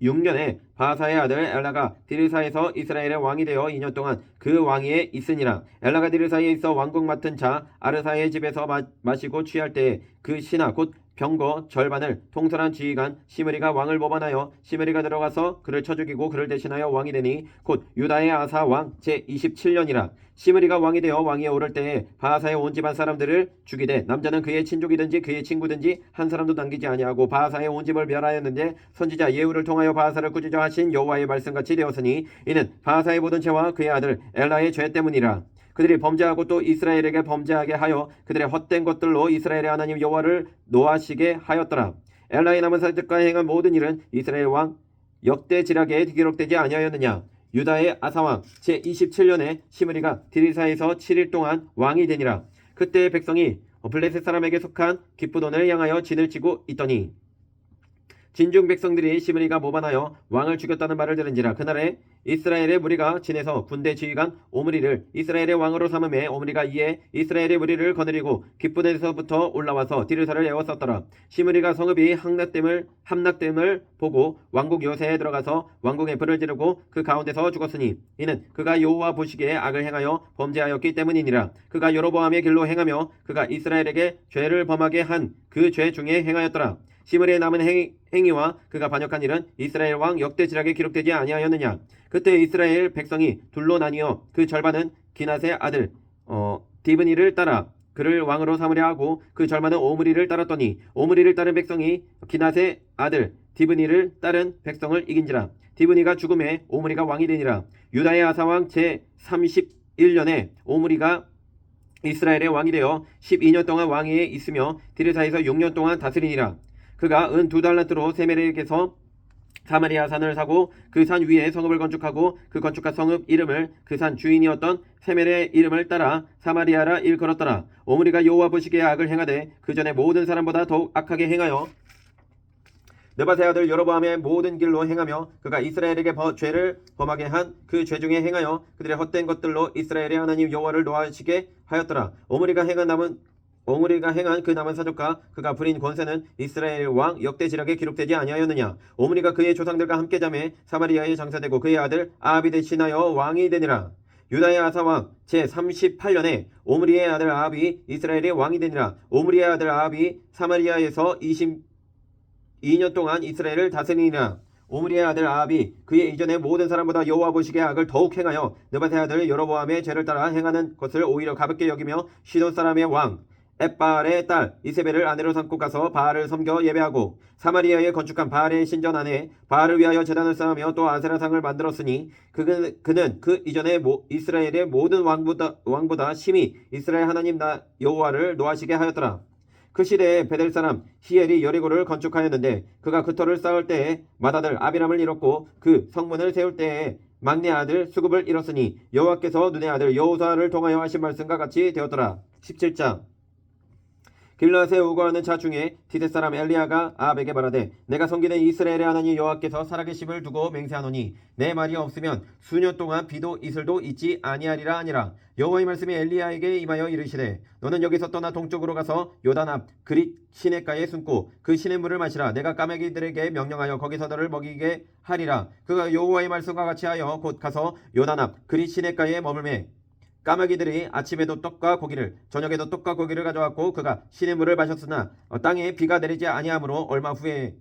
제26년에 바하사의 아들 엘라가 디르사에서 이스라엘의 왕이 되어 2년 동안 그 왕위에 있으니라. 엘라가 디르사에 있어 왕국 맡은 자 아르사의 집에서 마시고 취할 때에 그 신하 곧 병거 절반을 통솔한 지휘관 시므리가 왕을 모반하여 시므리가 들어가서 그를 쳐 죽이고 그를 대신하여 왕이 되니 곧 유다의 아사 왕 제27년이라. 시므리가 왕이 되어 왕위에 오를 때에 바하사의 온 집안 사람들을 죽이되 남자는 그의 친족이든지 그의 친구든지 한 사람도 남기지 아니하고 바하사의 온 집을 멸하였는데 선지자 예후를 통하여 바하사를 꾸짖어 하신 여호와의 말씀같이 되었으니 이는 바하사의 모든 죄와 그의 아들 엘라의 죄 때문이라. 그들이 범죄하고 또 이스라엘에게 범죄하게 하여 그들의 헛된 것들로 이스라엘의 하나님 여호와를 노하시게 하였더라. 엘라의 남은 사람들과 행한 모든 일은 이스라엘 왕 역대지략에 기록되지 아니하였느냐. 유다의 아사왕 제27년에 시므리가 디리사에서 7일 동안 왕이 되니라. 그때 백성이 블레셋 사람에게 속한 기쁘돈을 향하여 진을 치고 있더니 진중 백성들이 시므리가 모반하여 왕을 죽였다는 말을 들은지라. 그날에 이스라엘의 무리가 진에서 군대 지휘관 오므리를 이스라엘의 왕으로 삼음에 오므리가 이에 이스라엘의 무리를 거느리고 기쁘돈에서부터 올라와서 디르사를 에워쌌더라. 시므리가 성읍이 함락됨을 보고 왕국 요새에 들어가서 왕궁에 불을 지르고 그 가운데서 죽었으니 이는 그가 여호와 보시기에 악을 행하여 범죄하였기 때문이니라. 그가 여로보암의 길로 행하며 그가 이스라엘에게 죄를 범하게 한 그 죄 중에 행하였더라. 시므리의 남은 행위와 그가 반역한 일은 이스라엘 왕 역대지략에 기록되지 아니하였느냐. 그때 이스라엘 백성이 둘로 나뉘어 그 절반은 기낫의 아들 디브니를 따라 그를 왕으로 삼으려 하고 그 절반은 오므리를 따랐더니 오므리를 따른 백성이 기낫의 아들 디브니를 따른 백성을 이긴지라. 디브니가 죽음에 오므리가 왕이 되니라. 유다의 아사왕 제31년에 오므리가 이스라엘의 왕이 되어 12년 동안 왕위에 있으며 디르사에서 6년 동안 다스리니라. 그가 은 2달란트로 세멜에게서 사마리아 산을 사고 그 산 위에 성읍을 건축하고 그 건축한 성읍 이름을 그 산 주인이었던 세멜의 이름을 따라 사마리아라 일컬었더라. 오므리가 여호와 보시기에 악을 행하되 그 전에 모든 사람보다 더욱 악하게 행하여 느바세 아들 여로보암의 모든 길로 행하며 그가 이스라엘에게 죄를 범하게 한 그 죄 중에 행하여 그들의 헛된 것들로 이스라엘의 하나님 여호와를 노하시게 하였더라. 오므리가 행한 그 남은 사적과 그가 부린 권세는 이스라엘 왕 역대지략에 기록되지 아니하였느냐. 오므리가 그의 조상들과 함께 잠에 사마리아에 장사되고 그의 아들 아합이 대신하여 왕이 되니라. 유다의 아사왕 제38년에 오므리의 아들 아합이 이스라엘의 왕이 되니라. 오므리의 아들 아합이 사마리아에서 22년 동안 이스라엘을 다스리니라. 오므리의 아들 아합이 그의 이전의 모든 사람보다 여호와 보시기에 악을 더욱 행하여 느바세 아들 여로보암의 죄를 따라 행하는 것을 오히려 가볍게 여기며 시돈 사람의 왕 엣바알의 딸 이세벨을 아내로 삼고 가서 바알을 섬겨 예배하고 사마리아에 건축한 바알의 신전 안에 바알을 위하여 제단을 쌓으며 또 아세라상을 만들었으니 그는 그 이전에 이스라엘의 모든 왕보다 심히 이스라엘 하나님 여호와를 노하시게 하였더라. 그 시대에 베델 사람 히엘이 여리고를 건축하였는데 그가 그 터를 쌓을 때에 맏아들 아비람을 잃었고 그 성문을 세울 때에 막내 아들 수굽을 잃었으니 여호와께서 눈의 아들 여호사를 통하여 하신 말씀과 같이 되었더라. 17장 길르앗에 우거하는 자 중에 디벳 사람 엘리야가 아합에게 말하되 내가 섬기는 이스라엘의 하나님 여호와께서 살아계심을 두고 맹세하노니 내 말이 없으면 수년 동안 비도 이슬도 있지 아니하리라 하니라. 여호와의 말씀이 엘리야에게 임하여 이르시되 너는 여기서 떠나 동쪽으로 가서 요단 앞 그릿 시냇가에 숨고 그 시냇물을 마시라. 내가 까마귀들에게 명령하여 거기서 너를 먹이게 하리라. 그가 여호와의 말씀과 같이 하여 곧 가서 요단 앞 그릿 시냇가에 머물매 까마귀들이 아침에도 떡과 고기를 저녁에도 떡과 고기를 가져왔고 그가 시냇물을 마셨으나 땅에 비가 내리지 아니하므로 얼마 후에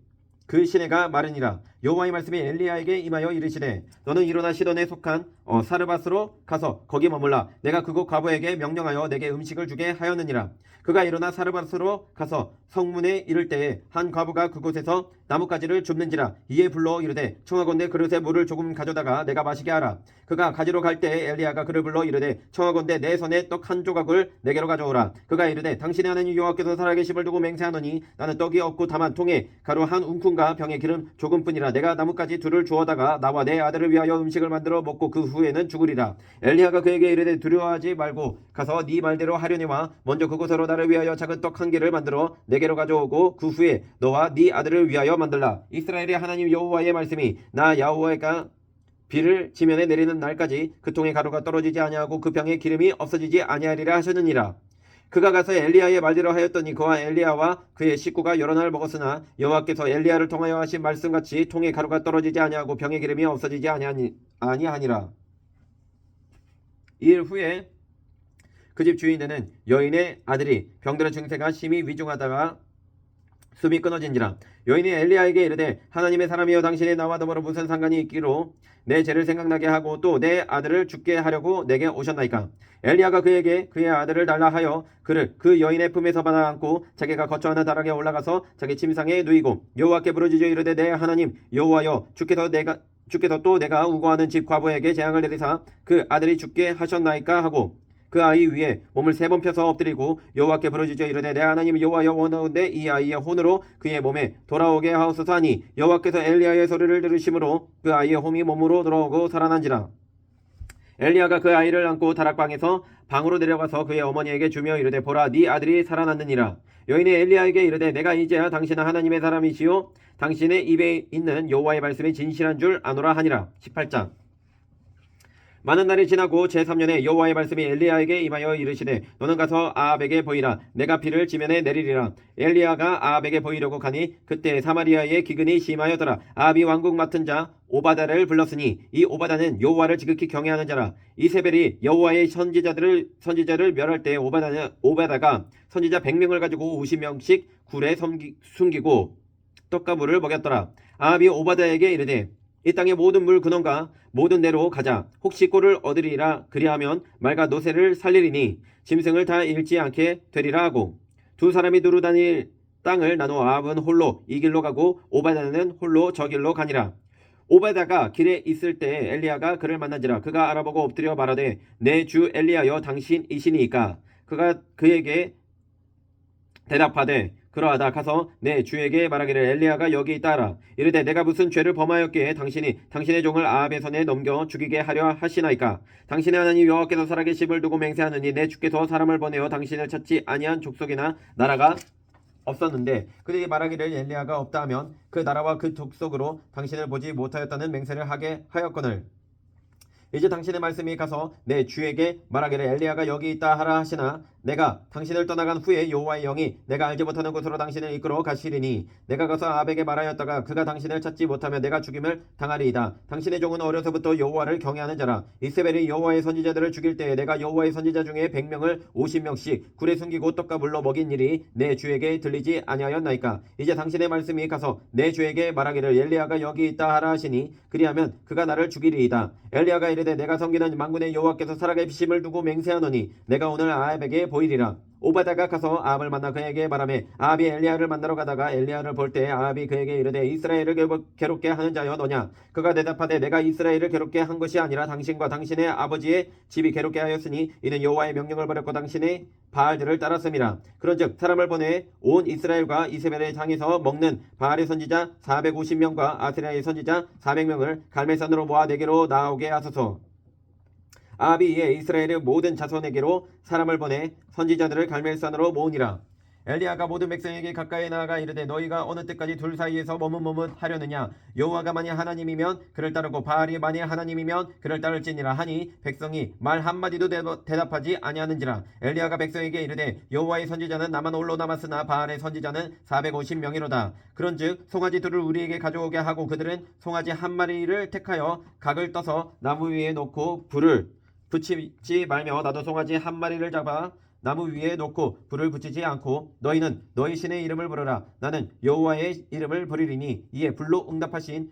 그 시내가 마르니라. 여호와의 말씀이 엘리야에게 임하여 이르시되 너는 일어나 시돈에 속한 사르밧으로 가서 거기 머물라. 내가 그곳 과부에게 명령하여 내게 음식을 주게 하였느니라. 그가 일어나 사르밧으로 가서 성문에 이를 때에 한 과부가 그곳에서 나뭇가지를 줍는지라. 이에 불러 이르되 청하건대 그릇에 물을 조금 가져다가 내가 마시게 하라. 그가 가지러 갈 때에 엘리야가 그를 불러 이르되 청하건대 내 손에 떡 한 조각을 내게로 가져오라. 그가 이르되 당신의 하나님 여호와께서 살아계심을 두고 맹세하노니 나는 떡이 없고 다만 통에 가루 한 움큼과 병에 기름 조금뿐이라. 내가 나뭇가지 둘을 주어다가 나와 내 아들을 위하여 음식을 만들어 먹고 그 후에는 죽으리라. 엘리야가 그에게 이르되 두려워하지 말고 가서 네 말대로 하려니와 먼저 그곳으로 나를 위하여 작은 떡 한 개를 만들어 내게로 가져오고 그 후에 너와 네 아들을 위하여 만들라. 이스라엘의 하나님 여호와의 말씀이 나 여호와가 비를 지면에 내리는 날까지 그 통에 가루가 떨어지지 아니하고 그 병에 기름이 없어지지 아니하리라 하셨느니라. 그가 가서 엘리야의 말대로 하였더니 그와 엘리야와 그의 식구가 여러 날 먹었으나 여호와께서 엘리야를 통하여 하신 말씀같이 통에 가루가 떨어지지 아니하고 병의 기름이 없어지지 아니하니라. 이일 후에 그 집 주인 되는 여인의 아들이 병들어 증세가 심히 위중하다가 숨이 끊어진지라. 여인이 엘리야에게 이르되 하나님의 사람이여 당신이 나와 더불어 무슨 상관이 있기로 내 죄를 생각나게 하고 또 내 아들을 죽게 하려고 내게 오셨나이까. 엘리야가 그에게 그의 아들을 달라 하여 그를 그 여인의 품에서 받아 안고 자기가 거처하는 다락에 올라가서 자기 침상에 누이고 여호와께 부르짖어 이르되 내 하나님 여호와여 주께서 또 내가 우거하는 집 과부에게 재앙을 내리사 그 아들이 죽게 하셨나이까 하고 그 아이 위에 몸을 3번 펴서 엎드리고 여호와께 부르짖어 이르되 내 하나님 여호와여 원하건대 이 아이의 혼으로 그의 몸에 돌아오게 하옵소서 하니 여호와께서 엘리야의 소리를 들으심으로 그 아이의 혼이 몸으로 돌아오고 살아난지라. 엘리야가 그 아이를 안고 다락방에서 방으로 내려가서 그의 어머니에게 주며 이르되 보라 네 아들이 살아났느니라. 여인이 엘리야에게 이르되 내가 이제야 당신은 하나님의 사람이시요 당신의 입에 있는 여호와의 말씀이 진실한 줄 아노라 하니라. 18장. 많은 날이 지나고 제3년에 여호와의 말씀이 엘리야에게 임하여 이르시되 너는 가서 아합에게 보이라. 내가 비를 지면에 내리리라. 엘리야가 아합에게 보이려고 가니 그때 사마리아의 기근이 심하여더라. 아합이 왕국 맡은 자 오바다를 불렀으니 이 오바다는 여호와를 지극히 경외하는 자라. 이세벨이 여호와의 선지자를 멸할 때 오바다가 선지자 100명을 가지고 50명씩 굴에 숨기고 떡과 물을 먹였더라. 아합이 오바다에게 이르되 이 땅의 모든 물 근원과 모든 내로 가자. 혹시 꼴을 얻으리라. 그리하면 말과 노새를 살리리니 짐승을 다 잃지 않게 되리라 하고 두 사람이 두루 다닐 땅을 나누어 아합은 홀로 이 길로 가고 오바다는 홀로 저 길로 가니라. 오바다가 길에 있을 때 엘리야가 그를 만난지라. 그가 알아보고 엎드려 말하되 내 주 엘리야여 당신이시니이까. 그가 그에게 대답하되 그러하다 가서 내 주에게 말하기를 엘리야가 여기 있다 하라. 이르되 내가 무슨 죄를 범하였기에 당신이 당신의 종을 아합의 손에 넘겨 죽이게 하려 하시나이까. 당신의 하나님 여호와께서 살아계심을 두고 맹세하느니 내 주께서 사람을 보내어 당신을 찾지 아니한 족속이나 나라가 없었는데 그들이 말하기를 엘리야가 없다 하면 그 나라와 그 족속으로 당신을 보지 못하였다는 맹세를 하게 하였거늘 이제 당신의 말씀이 가서 내 주에게 말하기를 엘리야가 여기 있다 하라 하시나 내가 당신을 떠나간 후에 여호와의 영이 내가 알지 못하는 곳으로 당신을 이끌어 가시리니 내가 가서 아합에게 말하였다가 그가 당신을 찾지 못하면 내가 죽임을 당하리이다. 당신의 종은 어려서부터 여호와를 경외하는 자라. 이세벨이 여호와의 선지자들을 죽일 때에 내가 여호와의 선지자 중에 100명을 50명씩 굴에 숨기고 떡과 물로 먹인 일이 내 주에게 들리지 아니하였나이까. 이제 당신의 말씀이 가서 내 주에게 말하기를 엘리야가 여기 있다 하라 하시니 그리하면 그가 나를 죽이리이다. 엘리야가 이르되 내가 섬기는 만군의 여호와께서 살아계심을 두고 맹세하노니 내가 오늘 아합에게 보이리라. 오바다가 가서 아합을 만나 그에게 말하매 아합이 엘리야를 만나러 가다가 엘리야를 볼 때 아합이 그에게 이르되 이스라엘을 괴롭게 하는 자여 너냐. 그가 대답하되 내가 이스라엘을 괴롭게 한 것이 아니라 당신과 당신의 아버지의 집이 괴롭게 하였으니 이는 여호와의 명령을 버렸고 당신의 바알들을 따랐음이라. 그런즉 사람을 보내 온 이스라엘과 이세벨의 장에서 먹는 바알의 선지자 450명과 아세라의 선지자 400명을 갈멜산으로 모아 내게로 나오게 하소서. 아합이 이에 이스라엘의 모든 자손에게로 사람을 보내 선지자들을 갈멜산으로 모으니라. 엘리야가 모든 백성에게 가까이 나아가 이르되 너희가 어느 때까지 둘 사이에서 머뭇머뭇하려느냐. 여호와가 만일 하나님이면 그를 따르고 바알이 만일 하나님이면 그를 따를지니라 하니 백성이 말 한마디도 대답하지 아니하는지라. 엘리야가 백성에게 이르되 여호와의 선지자는 나만 홀로 남았으나 바알의 선지자는 450명이로다. 그런즉 송아지 둘을 우리에게 가져오게 하고 그들은 송아지 한 마리를 택하여 각을 떠서 나무 위에 놓고 불을 붙이지 말며 나도 송아지 한 마리를 잡아 나무 위에 놓고 불을 붙이지 않고 너희는 너희 신의 이름을 부르라. 나는 여호와의 이름을 부르리니 이에 불로 응답하는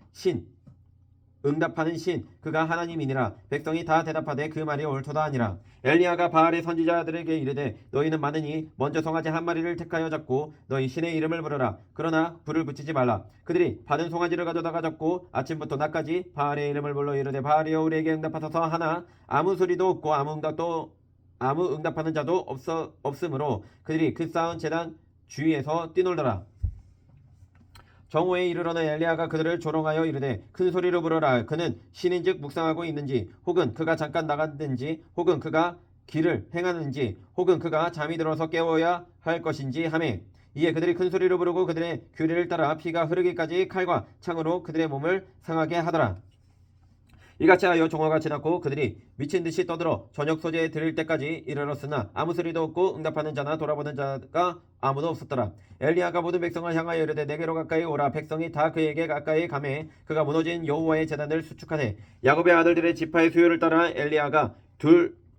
신 그가 하나님이니라. 백성이 다 대답하되 그 말이 옳도다 하니라. 엘리야가 바알의 선지자들에게 이르되 너희는 많으니 먼저 송아지 한 마리를 택하여 잡고 너희 신의 이름을 부르라. 그러나 불을 붙이지 말라. 그들이 받은 송아지를 가져다가 잡고 아침부터 낮까지 바알의 이름을 불러 이르되 바알이여 우리에게 응답하소서 하나 아무 소리도 없고 아무 응답하는 자도 없으므로 그들이 그 쌓은 제단 주위에서 뛰놀더라. 정오에 이르러는 엘리야가 그들을 조롱하여 이르되 큰 소리로 부르라. 그는 신인즉 묵상하고 있는지 혹은 그가 잠깐 나갔는지 혹은 그가 길을 행하는지 혹은 그가 잠이 들어서 깨워야 할 것인지 하매 이에 그들이 큰 소리로 부르고 그들의 규례를 따라 피가 흐르기까지 칼과 창으로 그들의 몸을 상하게 하더라. 이같이 하여 종화가 지났고 그들이 미친 듯이 떠들어 저녁 소재에 들을 때까지 이르렀으나 아무 소리도 없고 응답하는 자나 돌아보는 자가 아무도 없었더라. 엘리야가 모든 백성을 향하여 이르되 내게로 가까이 오라. 백성이 다 그에게 가까이 가매 그가 무너진 여호와의 제단을 수축하되 야곱의 아들들의 지파의 수요를 따라 엘리야가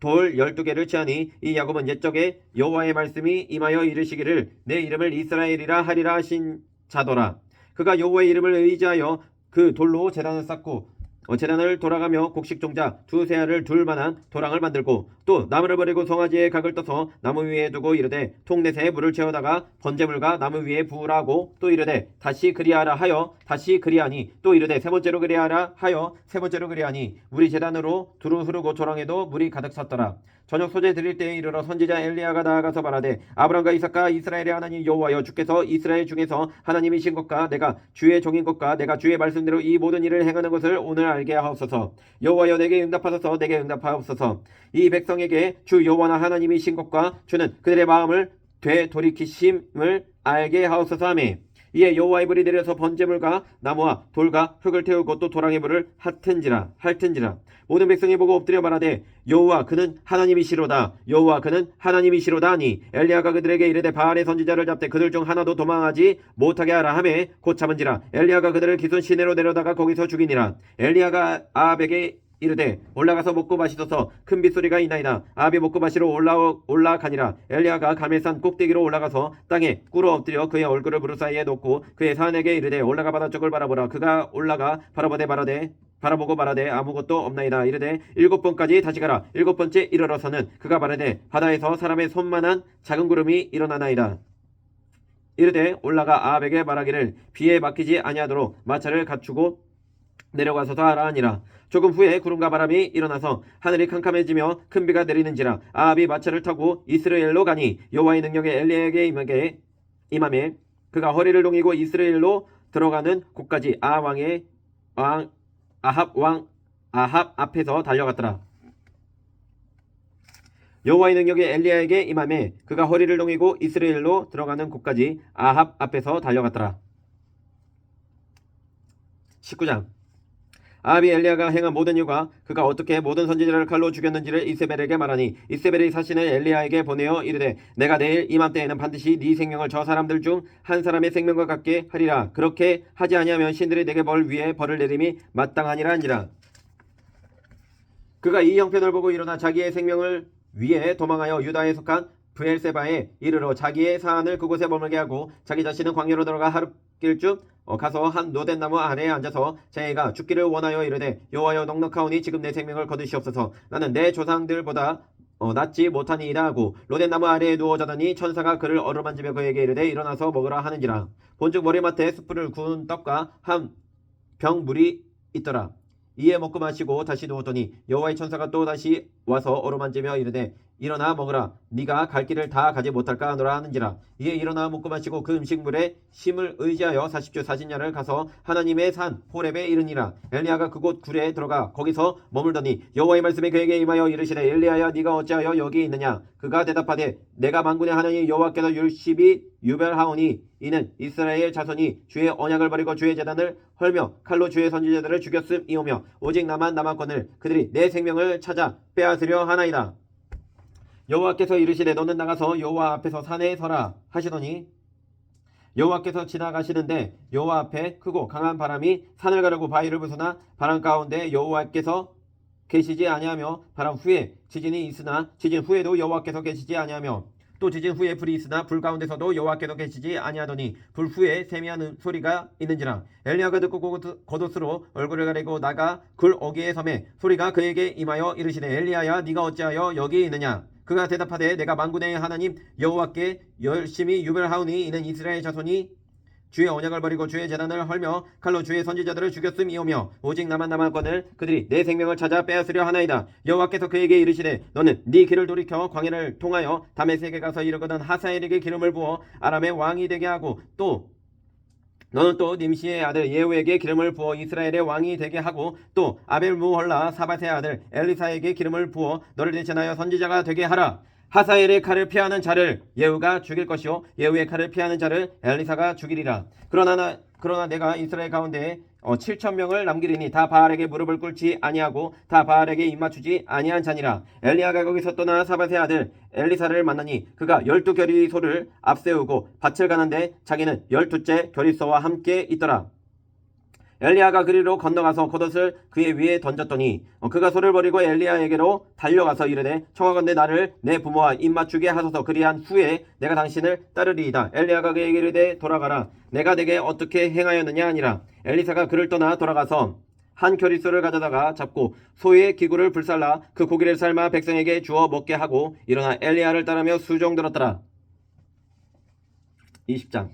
돌 12개를 취하니 이 야곱은 옛적에 여호와의 말씀이 임하여 이르시기를 내 이름을 이스라엘이라 하리라 하신 자더라. 그가 여호와의 이름을 의지하여 그 돌로 제단을 쌓고 제단을 돌아가며 곡식 종자 두세 알을 둘 만한 도랑을 만들고 또 나무를 버리고 송아지에 각을 떠서 나무 위에 두고 이르되 통넷에 물을 채우다가 번제물과 나무 위에 부으라고 또 이르되 다시 그리하라 하여 다시 그리하니 또 이르되 세 번째로 그리하라 하여 세 번째로 그리하니 물이 제단으로 두루 흐르고 조랑에도 물이 가득 찼더라. 저녁 소재 드릴 때에 이르러 선지자 엘리야가 나아가서 말하되 아브람과 이삭과 이스라엘의 하나님 여호와여 주께서 이스라엘 중에서 하나님이신 것과 내가 주의 종인 것과 내가 주의 말씀대로 이 모든 일을 행하는 것을 오늘 알게 하옵소서. 여호와여 내게 응답하소서. 내게 응답하옵소서. 이 백성에게 주 여호와나 하나님이신 것과 주는 그들의 마음을 되돌이키심을 알게 하옵소서 하매 이에 여호와의 불이 내려서 번제물과 나무와 돌과 흙을 태우고 또 도랑의 불을 핥은지라 모든 백성이 보고 엎드려 말하되 여호와 그는 하나님이시로다. 여호와 그는 하나님이시로다 하니 엘리야가 그들에게 이르되 바알의 선지자를 잡되 그들 중 하나도 도망하지 못하게 하라 하매 곧 잡은지라. 엘리야가 그들을 기손 시내로 데려다가 거기서 죽이니라. 엘리야가 아합에게 이르되 올라가서 먹고 마시소서. 큰 빗소리가 있나이다. 아합이 먹고 마시러 올라가니라. 엘리야가 가멜산 꼭대기로 올라가서 땅에 꿇어 엎드려 그의 얼굴을 무릎 사이에 놓고 그의 사안에게 이르되 올라가 바다 쪽을 바라보라. 그가 올라가 바라보고 말하되 아무것도 없나이다. 이르되 7번까지 다시 가라. 7번째 이르러서는 그가 말하되 바다에서 사람의 손만한 작은 구름이 일어나나이다. 이르되 올라가 아합에게 말하기를 비에 막히지 아니하도록 마차를 갖추고 내려가서서 하라 하니라. 조금 후에 구름과 바람이 일어나서 하늘이 캄캄해지며 큰 비가 내리는지라. 아합이 마차를 타고 이스라엘로 가니 여호와의 능력이 엘리야에게 임하매 그가 허리를 동이고 이스라엘로 들어가는 곳까지 아합 앞에서 달려갔더라. 여호와의 능력이 엘리야에게 임하매 그가 허리를 동이고 이스라엘로 들어가는 곳까지 아합 앞에서 달려갔더라. 19장 아합이 엘리야가 행한 모든 일과 그가 어떻게 모든 선지자를 칼로 죽였는지를 이세벨에게 말하니 이세벨이 사신을 엘리야에게 보내어 이르되 내가 내일 이맘때에는 반드시 네 생명을 저 사람들 중 한 사람의 생명과 같게 하리라. 그렇게 하지 아니하면 신들이 내게 벌 위에 벌을 내림이 마땅하니라 하니라. 그가 이 형편을 보고 일어나 자기의 생명을 위해 도망하여 유다에 속한 브엘세바에 이르러 자기의 사안을 그곳에 머물게 하고 자기 자신은 광야로 들어가 하룻길쯤 가서 한 노된 나무 아래에 앉아서 자기가 죽기를 원하여 이르되 여호와여 넉넉하오니 지금 내 생명을 거두시옵소서. 나는 내 조상들보다 낫지 못하니이다 하고 로된 나무 아래에 누워 자더니 천사가 그를 어루만지며 그에게 이르되 일어나서 먹으라 하는지라. 본즉 머리맡에 숯불을 구운 떡과 한 병 물이 있더라. 이에 먹고 마시고 다시 누웠더니 여호와의 천사가 또 다시 와서 어루만지며 이르되 일어나 먹으라. 네가 갈 길을 다 가지 못할까 하노라 하는지라. 이에 일어나 먹고 마시고 그 음식물에 힘을 의지하여 40주 40야를 가서 하나님의 산 호렙에 이르니라. 엘리야가 그곳 굴에 들어가 거기서 머물더니 여호와의 말씀이 그에게 임하여 이르시되 엘리야야 네가 어찌하여 여기 있느냐. 그가 대답하되 내가 만군의 하나님 여호와께서 율십이 유별하오니 이는 이스라엘 자손이 주의 언약을 버리고 주의 제단을 헐며 칼로 주의 선지자들을 죽였음이오며 오직 나만 남았거늘 그들이 내 생명을 찾아 빼앗으려 하나이다. 여호와께서 이르시되 너는 나가서 여호와 앞에서 산에 서라 하시더니 여호와께서 지나가시는데 여호와 앞에 크고 강한 바람이 산을 가르고 바위를 부수나 바람 가운데 여호와께서 계시지 아니하며 바람 후에 지진이 있으나 지진 후에도 여호와께서 계시지 아니하며 또 지진 후에 불이 있으나 불 가운데서도 여호와께서 계시지 아니하더니 불 후에 세미한 소리가 있는지라. 엘리야가 듣고 겉옷으로 얼굴을 가리고 나가 굴 어귀에 섬에 소리가 그에게 임하여 이르시되 엘리야야 네가 어찌하여 여기 있느냐. 그가 대답하되 내가 만군의 하나님 여호와께 열심히 유별하오니 이는 이스라엘 자손이 주의 언약을 버리고 주의 제단을 헐며 칼로 주의 선지자들을 죽였음이오며 오직 나만 남았거늘 그들이 내 생명을 찾아 빼앗으려 하나이다. 여호와께서 그에게 이르시되 너는 네 길을 돌이켜 광야를 통하여 다메섹에 가서 이르거든 하사엘에게 기름을 부어 아람의 왕이 되게 하고 또 너는 또 님시의 아들 예후에게 기름을 부어 이스라엘의 왕이 되게 하고 또 아벨무홀라 사밧의 아들 엘리사에게 기름을 부어 너를 대신하여 선지자가 되게 하라. 하사엘의 칼을 피하는 자를 예후가 죽일 것이요 예후의 칼을 피하는 자를 엘리사가 죽이리라. 그러나 내가 이스라엘 가운데 7,000명을 남기리니 다 바알에게 무릎을 꿇지 아니하고 다 바알에게 입맞추지 아니한 자니라. 엘리야가 거기서 떠나 사밧의 아들 엘리사를 만나니 그가 12겨리소를 앞세우고 밭을 가는데 자기는 12째 겨리소와 함께 있더라. 엘리야가 그리로 건너가서 겉옷을 그의 위에 던졌더니 그가 손을 버리고 엘리야에게로 달려가서 이르되 청하건대 나를 내 부모와 입맞추게 하소서. 그리한 후에 내가 당신을 따르리이다. 엘리야가 그에게 이르되 돌아가라. 내가 내게 어떻게 행하였느냐 하니라. 엘리사가 그를 떠나 돌아가서 한 겨릿소를 가져다가 잡고 소의 기구를 불살라 그 고기를 삶아 백성에게 주어 먹게 하고 일어나 엘리야를 따르며 수종들었더라. 20장.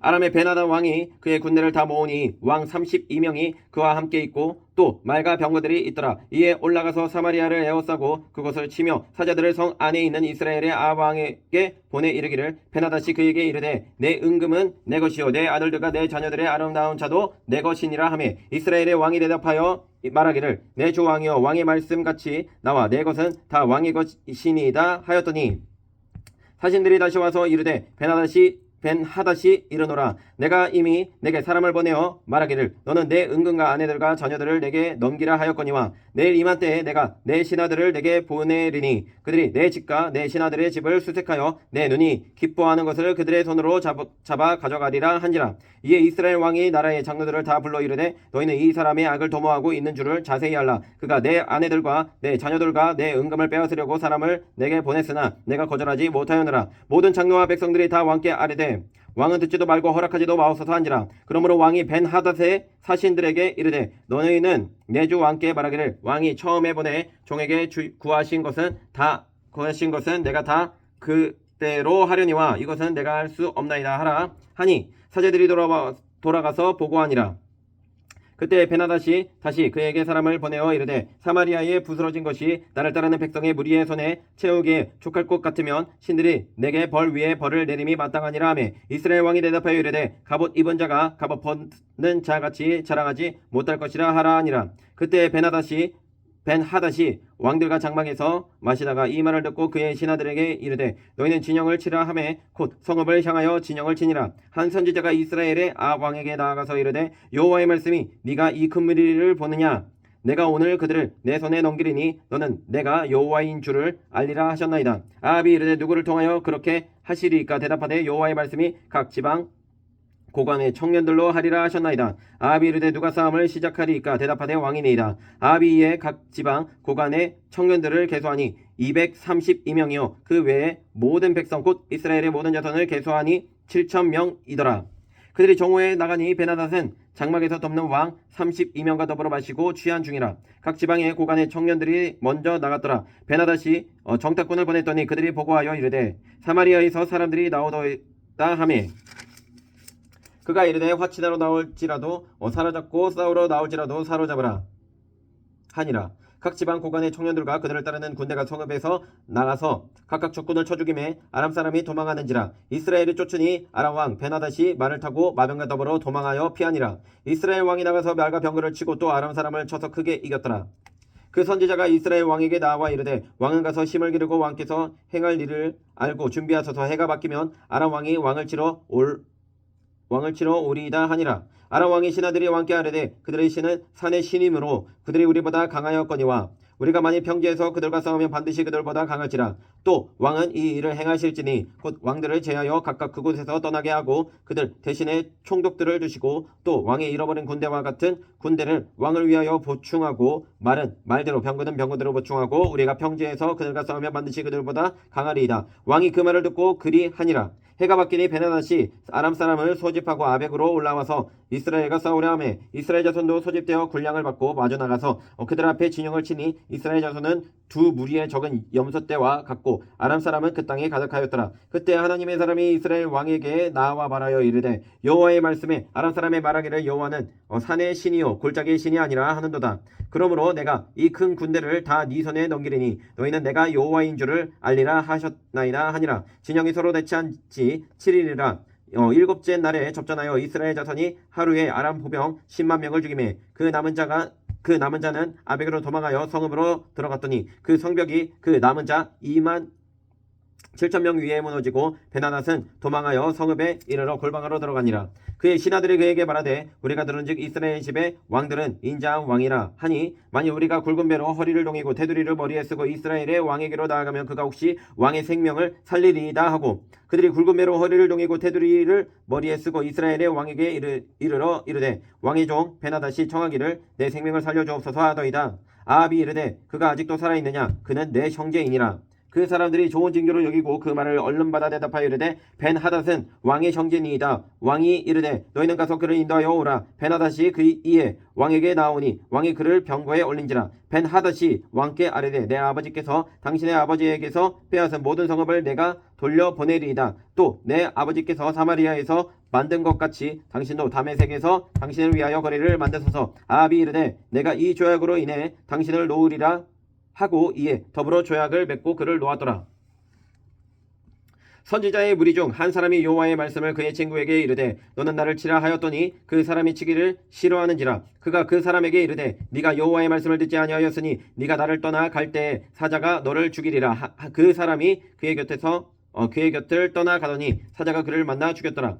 아람의 베나다 왕이 그의 군대를 다 모으니 왕 32명이 그와 함께 있고 또 말과 병거들이 있더라. 이에 올라가서 사마리아를 에워싸고 그것을 치며 사자들을 성 안에 있는 이스라엘의 아왕에게 보내 이르기를 베나다시 그에게 이르되 내 은금은 내 것이요 내 아들들과 내 자녀들의 아름다운 차도 내 것이니라 하매 이스라엘의 왕이 대답하여 말하기를 내 주 왕이여 왕의 말씀같이 나와 내 것은 다 왕의 것이니이다 하였더니 사신들이 다시 와서 이르되 벤하닷이 이르노라. 내가 이미 내게 사람을 보내어 말하기를 너는 내 은근과 아내들과 자녀들을 내게 넘기라 하였거니와 내일 이맘때에 내가 내 신하들을 내게 보내리니 그들이 내 집과 내 신하들의 집을 수색하여 내 눈이 기뻐하는 것을 그들의 손으로 잡아 가져가리라 한지라. 이에 이스라엘 왕이 나라의 장로들을 다 불러 이르되 너희는 이 사람의 악을 도모하고 있는 줄을 자세히 알라. 그가 내 아내들과 내 자녀들과 내 은금을 빼앗으려고 사람을 내게 보냈으나 내가 거절하지 못하였느라. 모든 장로와 백성들이 다 왕께 아뢰되 왕은 듣지도 말고 허락하지도 마옵소서 한지라. 그러므로 왕이 벤하닷의 사신들에게 이르되 너희는 내 주 왕께 말하기를 왕이 처음에 보내 종에게 구하신 것은 내가 다 그대로 하려니와 이것은 내가 할 수 없나이다 하라 하니 사제들이 돌아가서 보고하니라. 그때 베나닷이 다시 그에게 사람을 보내어 이르되 사마리아에 부스러진 것이 나를 따르는 백성의 무리의 손에 채우게 족할 것 같으면 신들이 내게 벌 위에 벌을 내림이 마땅하니라 하매 이스라엘 왕이 대답하여 이르되 갑옷 입은 자가 갑옷 벗는 자같이 자랑하지 못할 것이라 하라 하니라. 그때 벤하닷이 왕들과 장막에서 마시다가 이 말을 듣고 그의 신하들에게 이르되 너희는 진영을 치라 하매 곧 성읍을 향하여 진영을 치니라. 한 선지자가 이스라엘의 왕에게 나아가서 이르되 여호와의 말씀이 네가 이 큰 무리를 보느냐. 내가 오늘 그들을 내 손에 넘기리니 너는 내가 여호와인 줄을 알리라 하셨나이다. 아합이 이르되 누구를 통하여 그렇게 하시리이까. 대답하되 여호와의 말씀이 각 지방 고관의 청년들로 하리라 하셨나이다. 아합이 이르되 누가 싸움을 시작하리이까. 대답하되 왕이니이다. 아합이 이에 각 지방 고관의 청년들을 계수하니 232명이요 그 외에 모든 백성 곧 이스라엘의 모든 자손을 계수하니 7,000명이더라. 그들이 정오에 나가니 베나닷은 장막에서 덮는 왕 32명과 더불어 마시고 취한 중이라. 각 지방의 고관의 청년들이 먼저 나갔더라. 베나닷이 정탐꾼을 보냈더니 그들이 보고하여 이르되 사마리아에서 사람들이 나오더이다 하매 그가 이르되 화친하러 나올지라도 사로잡고 싸우러 나올지라도 사로잡으라 하니라. 각 지방 고관의 청년들과 그들을 따르는 군대가 성읍에서 나가서 각각 적군을 쳐 죽이매 아람 사람이 도망하는지라. 이스라엘이 쫓으니 아람 왕 베나닷이 말을 타고 마병과 더불어 도망하여 피하니라. 이스라엘 왕이 나가서 말과 병거를 치고 또 아람 사람을 쳐서 크게 이겼더라. 그 선지자가 이스라엘 왕에게 나와 이르되 왕은 가서 힘을 기르고 왕께서 행할 일을 알고 준비하소서. 해가 바뀌면 아람 왕이 왕을 치러 오리이다 하니라. 아람 왕의 신하들이 왕께 아뢰되 그들의 신은 산의 신이므로 그들이 우리보다 강하였거니와 우리가 만일 평지에서 그들과 싸우면 반드시 그들보다 강할지라. 또 왕은 이 일을 행하실지니 곧 왕들을 제하여 각각 그곳에서 떠나게 하고 그들 대신에 총독들을 두시고 또 왕의 잃어버린 군대와 같은 군대를 왕을 위하여 보충하고 말은 말대로 병거는 병거대로 보충하고 우리가 평지에서 그들과 싸우면 반드시 그들보다 강하리이다. 왕이 그 말을 듣고 그리하니라. 해가 바뀌니 베나닷이 아람 사람을 소집하고 아벡으로 올라와서 이스라엘과 싸우려 하매 이스라엘 자손도 소집되어 군량을 받고 마주 나가서 그들 앞에 진영을 치니 이스라엘 자손은 두 무리의 적은 염소 떼와 같고 아람 사람은 그 땅에 가득하였더라. 그때 하나님의 사람이 이스라엘 왕에게 나와 말하여 이르되 여호와의 말씀에 아람 사람의 말하기를 여호와는 산의 신이요 골짜기의 신이 아니라 하는도다. 그러므로 내가 이 큰 군대를 다 네 손에 넘기리니 너희는 내가 여호와인 줄을 알리라 하셨나이다 하니라. 진영이 서로 대치한 지 7일이라. 일곱째 날에 접전하여 이스라엘 자손이 하루에 아람 보병 10만 명을 죽이매 그 남은 자는 아벡으로 도망하여 성읍으로 들어갔더니 그 성벽이 그 남은 자 2만 7,000명 위에 무너지고 베나닷은 도망하여 성읍에 이르러 골방으로 들어가니라. 그의 신하들이 그에게 말하되 우리가 들은즉 이스라엘 집의 왕들은 인자한 왕이라 하니 만일 우리가 굵은 배로 허리를 동이고 테두리를 머리에 쓰고 이스라엘의 왕에게로 나아가면 그가 혹시 왕의 생명을 살리리이다 하고 그들이 굵은 배로 허리를 동이고 테두리를 머리에 쓰고 이스라엘의 왕에게 이르러 이르되 왕의 종 베나닷이 청하기를 내 생명을 살려주옵소서 하더이다. 아합이 이르되 그가 아직도 살아있느냐 그는 내 형제이니라. 그 사람들이 좋은 징조로 여기고 그 말을 얼른 받아 대답하여 이르되 벤하닷은 왕의 형제니이다. 왕이 이르되 너희는 가서 그를 인도하여 오라. 벤하닷이 그 이에 왕에게 나오니 왕이 그를 병거에 올린지라. 벤하닷이 왕께 아뢰되 내 아버지께서 당신의 아버지에게서 빼앗은 모든 성읍을 내가 돌려보내리이다. 또 내 아버지께서 사마리아에서 만든 것 같이 당신도 다메섹에서 당신을 위하여 거리를 만드소서. 아합이 이르되 내가 이 조약으로 인해 당신을 놓으리라 하고 이에 더불어 조약을 맺고 그를 놓았더라. 선지자의 무리 중 한 사람이 여호와의 말씀을 그의 친구에게 이르되 너는 나를 치라 하였더니 그 사람이 치기를 싫어하는지라. 그가 그 사람에게 이르되 네가 여호와의 말씀을 듣지 아니하였으니 네가 나를 떠나 갈 때에 사자가 너를 죽이리라. 그 사람이 그의 곁을 떠나 가더니 사자가 그를 만나 죽였더라.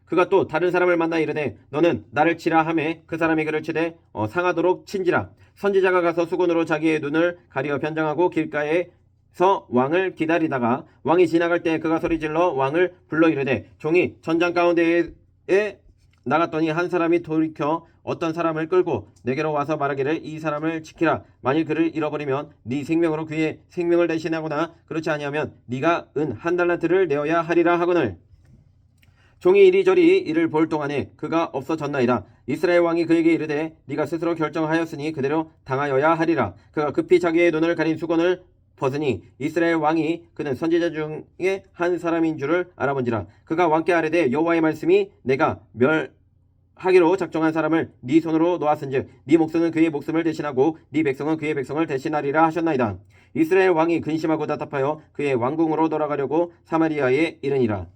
그가 또 다른 사람을 만나 이르되 너는 나를 치라 하매 그 사람이 그를 치되 상하도록 친지라. 선지자가 가서 수건으로 자기의 눈을 가리어 변장하고 길가에서 왕을 기다리다가 왕이 지나갈 때 그가 소리질러 왕을 불러 이르되 종이 전장 가운데에 나갔더니 한 사람이 돌이켜 어떤 사람을 끌고 내게로 와서 말하기를 이 사람을 지키라. 만일 그를 잃어버리면 네 생명으로 그의 생명을 대신하거나 그렇지 아니하면 네가 은 한 달란트를 내어야 하리라 하거늘 종이 이리저리 이를 볼 동안에 그가 없어졌나이다. 이스라엘 왕이 그에게 이르되 네가 스스로 결정하였으니 그대로 당하여야 하리라. 그가 급히 자기의 눈을 가린 수건을 벗으니 이스라엘 왕이 그는 선지자 중에 한 사람인 줄을 알아본지라. 그가 왕께 아뢰되 여호와의 말씀이 내가 멸하기로 작정한 사람을 네 손으로 놓았은즉 네 목숨은 그의 목숨을 대신하고 네 백성은 그의 백성을 대신하리라 하셨나이다. 이스라엘 왕이 근심하고 답답하여 그의 왕궁으로 돌아가려고 사마리아에 이르니라.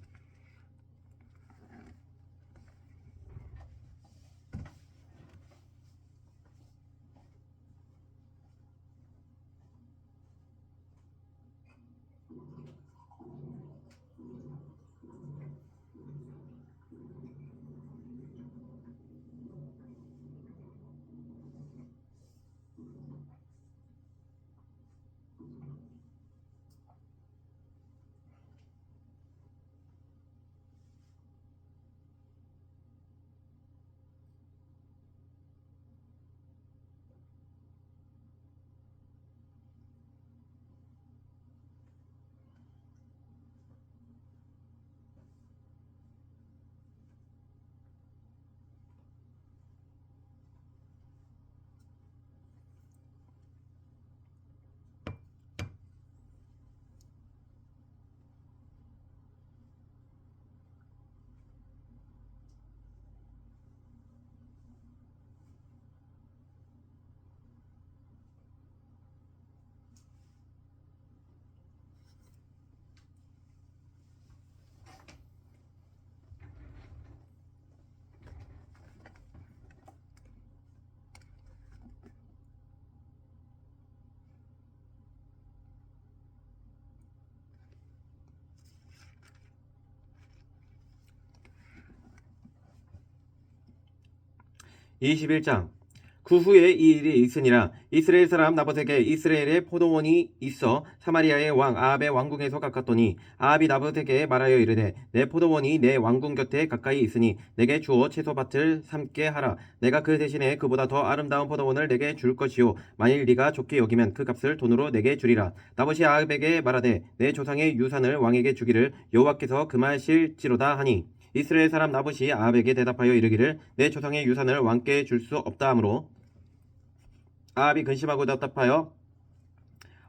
21장 그 후에 이 일이 있으니라. 이스라엘 사람 나봇에게 이스라엘의 포도원이 있어 사마리아의 왕 아합의 왕궁에서 가깝더니 아합이 나봇에게 말하여 이르되 내 포도원이 내 왕궁 곁에 가까이 있으니 내게 주어 채소밭을 삼게 하라. 내가 그 대신에 그보다 더 아름다운 포도원을 내게 줄 것이요 만일 네가 좋게 여기면 그 값을 돈으로 내게 주리라. 나봇이 아합에게 말하되 내 조상의 유산을 왕에게 주기를 여호와께서 금하실지로다 하니 이스라엘 사람 나봇이 아합에게 대답하여 이르기를 내 조상의 유산을 왕께 줄 수 없다 하므로 아합이 근심하고 답답하여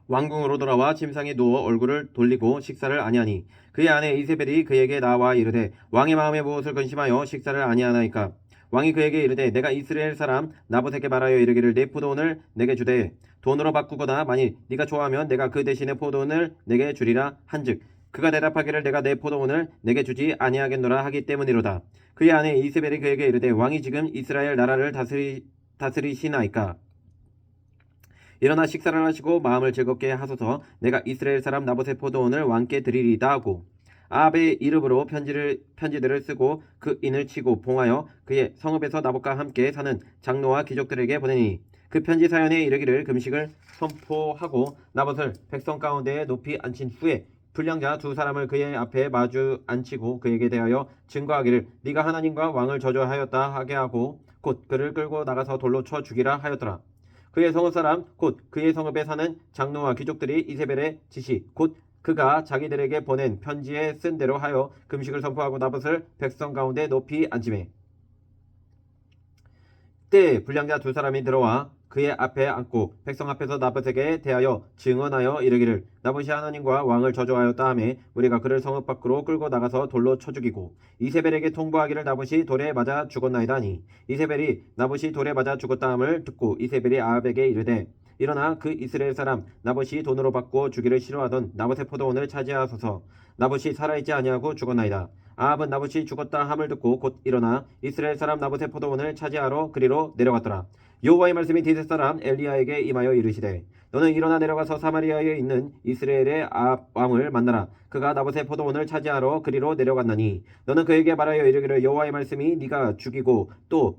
왕궁으로 돌아와 침상에 누워 얼굴을 돌리고 식사를 아니하니 그의 아내 이세벨이 그에게 나와 이르되 왕의 마음에 무엇을 근심하여 식사를 아니하나이까. 왕이 그에게 이르되 내가 이스라엘 사람 나봇에게 말하여 이르기를 내 포도원을 내게 주되 돈으로 바꾸거나 만일 네가 좋아하면 내가 그 대신에 포도원을 내게 주리라 한즉 그가 대답하기를 내가 내 포도원을 내게 주지 아니하겠노라 하기 때문이로다. 그의 아내 이세벨이 그에게 이르되 왕이 지금 이스라엘 나라를 다스리시나이까. 일어나 식사를 하시고 마음을 즐겁게 하소서. 내가 이스라엘 사람 나봇의 포도원을 왕께 드리리다 하고 아합의 이름으로 편지들을 쓰고 그 인을 치고 봉하여 그의 성읍에서 나봇과 함께 사는 장로와 귀족들에게 보내니 그 편지 사연에 이르기를 금식을 선포하고 나봇을 백성 가운데에 높이 앉힌 후에 불량자 두 사람을 그의 앞에 마주 앉히고 그에게 대하여 증거하기를 네가 하나님과 왕을 저주하였다 하게 하고 곧 그를 끌고 나가서 돌로 쳐 죽이라 하였더라. 그의 성읍 사람 곧 그의 성읍에 사는 장로와 귀족들이 이세벨의 지시 곧 그가 자기들에게 보낸 편지에 쓴 대로 하여 금식을 선포하고 나봇을 백성 가운데 높이 앉으매 때에 불량자 두 사람이 들어와 그의 앞에 앉고 백성 앞에서 나봇에게 대하여 증언하여 이르기를 나봇이 하나님과 왕을 저주하였다 하매 우리가 그를 성읍 밖으로 끌고 나가서 돌로 쳐 죽이고 이세벨에게 통보하기를 나봇이 돌에 맞아 죽었나이다 하니 이세벨이 나봇이 돌에 맞아 죽었다 함을 듣고 이세벨이 아합에게 이르되 일어나 그 이스라엘 사람 나봇이 돈으로 바꾸어 주기를 싫어하던 나봇의 포도원을 차지하소서. 나봇이 살아있지 아니하고 죽었나이다. 아합은 나봇이 죽었다 함을 듣고 곧 일어나 이스라엘 사람 나봇의 포도원을 차지하러 그리로 내려갔더라. 여호와의 말씀이 디벳 사람 엘리야에게 임하여 이르시되 너는 일어나 내려가서 사마리아에 있는 이스라엘의 아합 왕을 만나라. 그가 나봇의 포도원을 차지하러 그리로 내려갔나니 너는 그에게 말하여 이르기를 여호와의 말씀이 네가 죽이고 또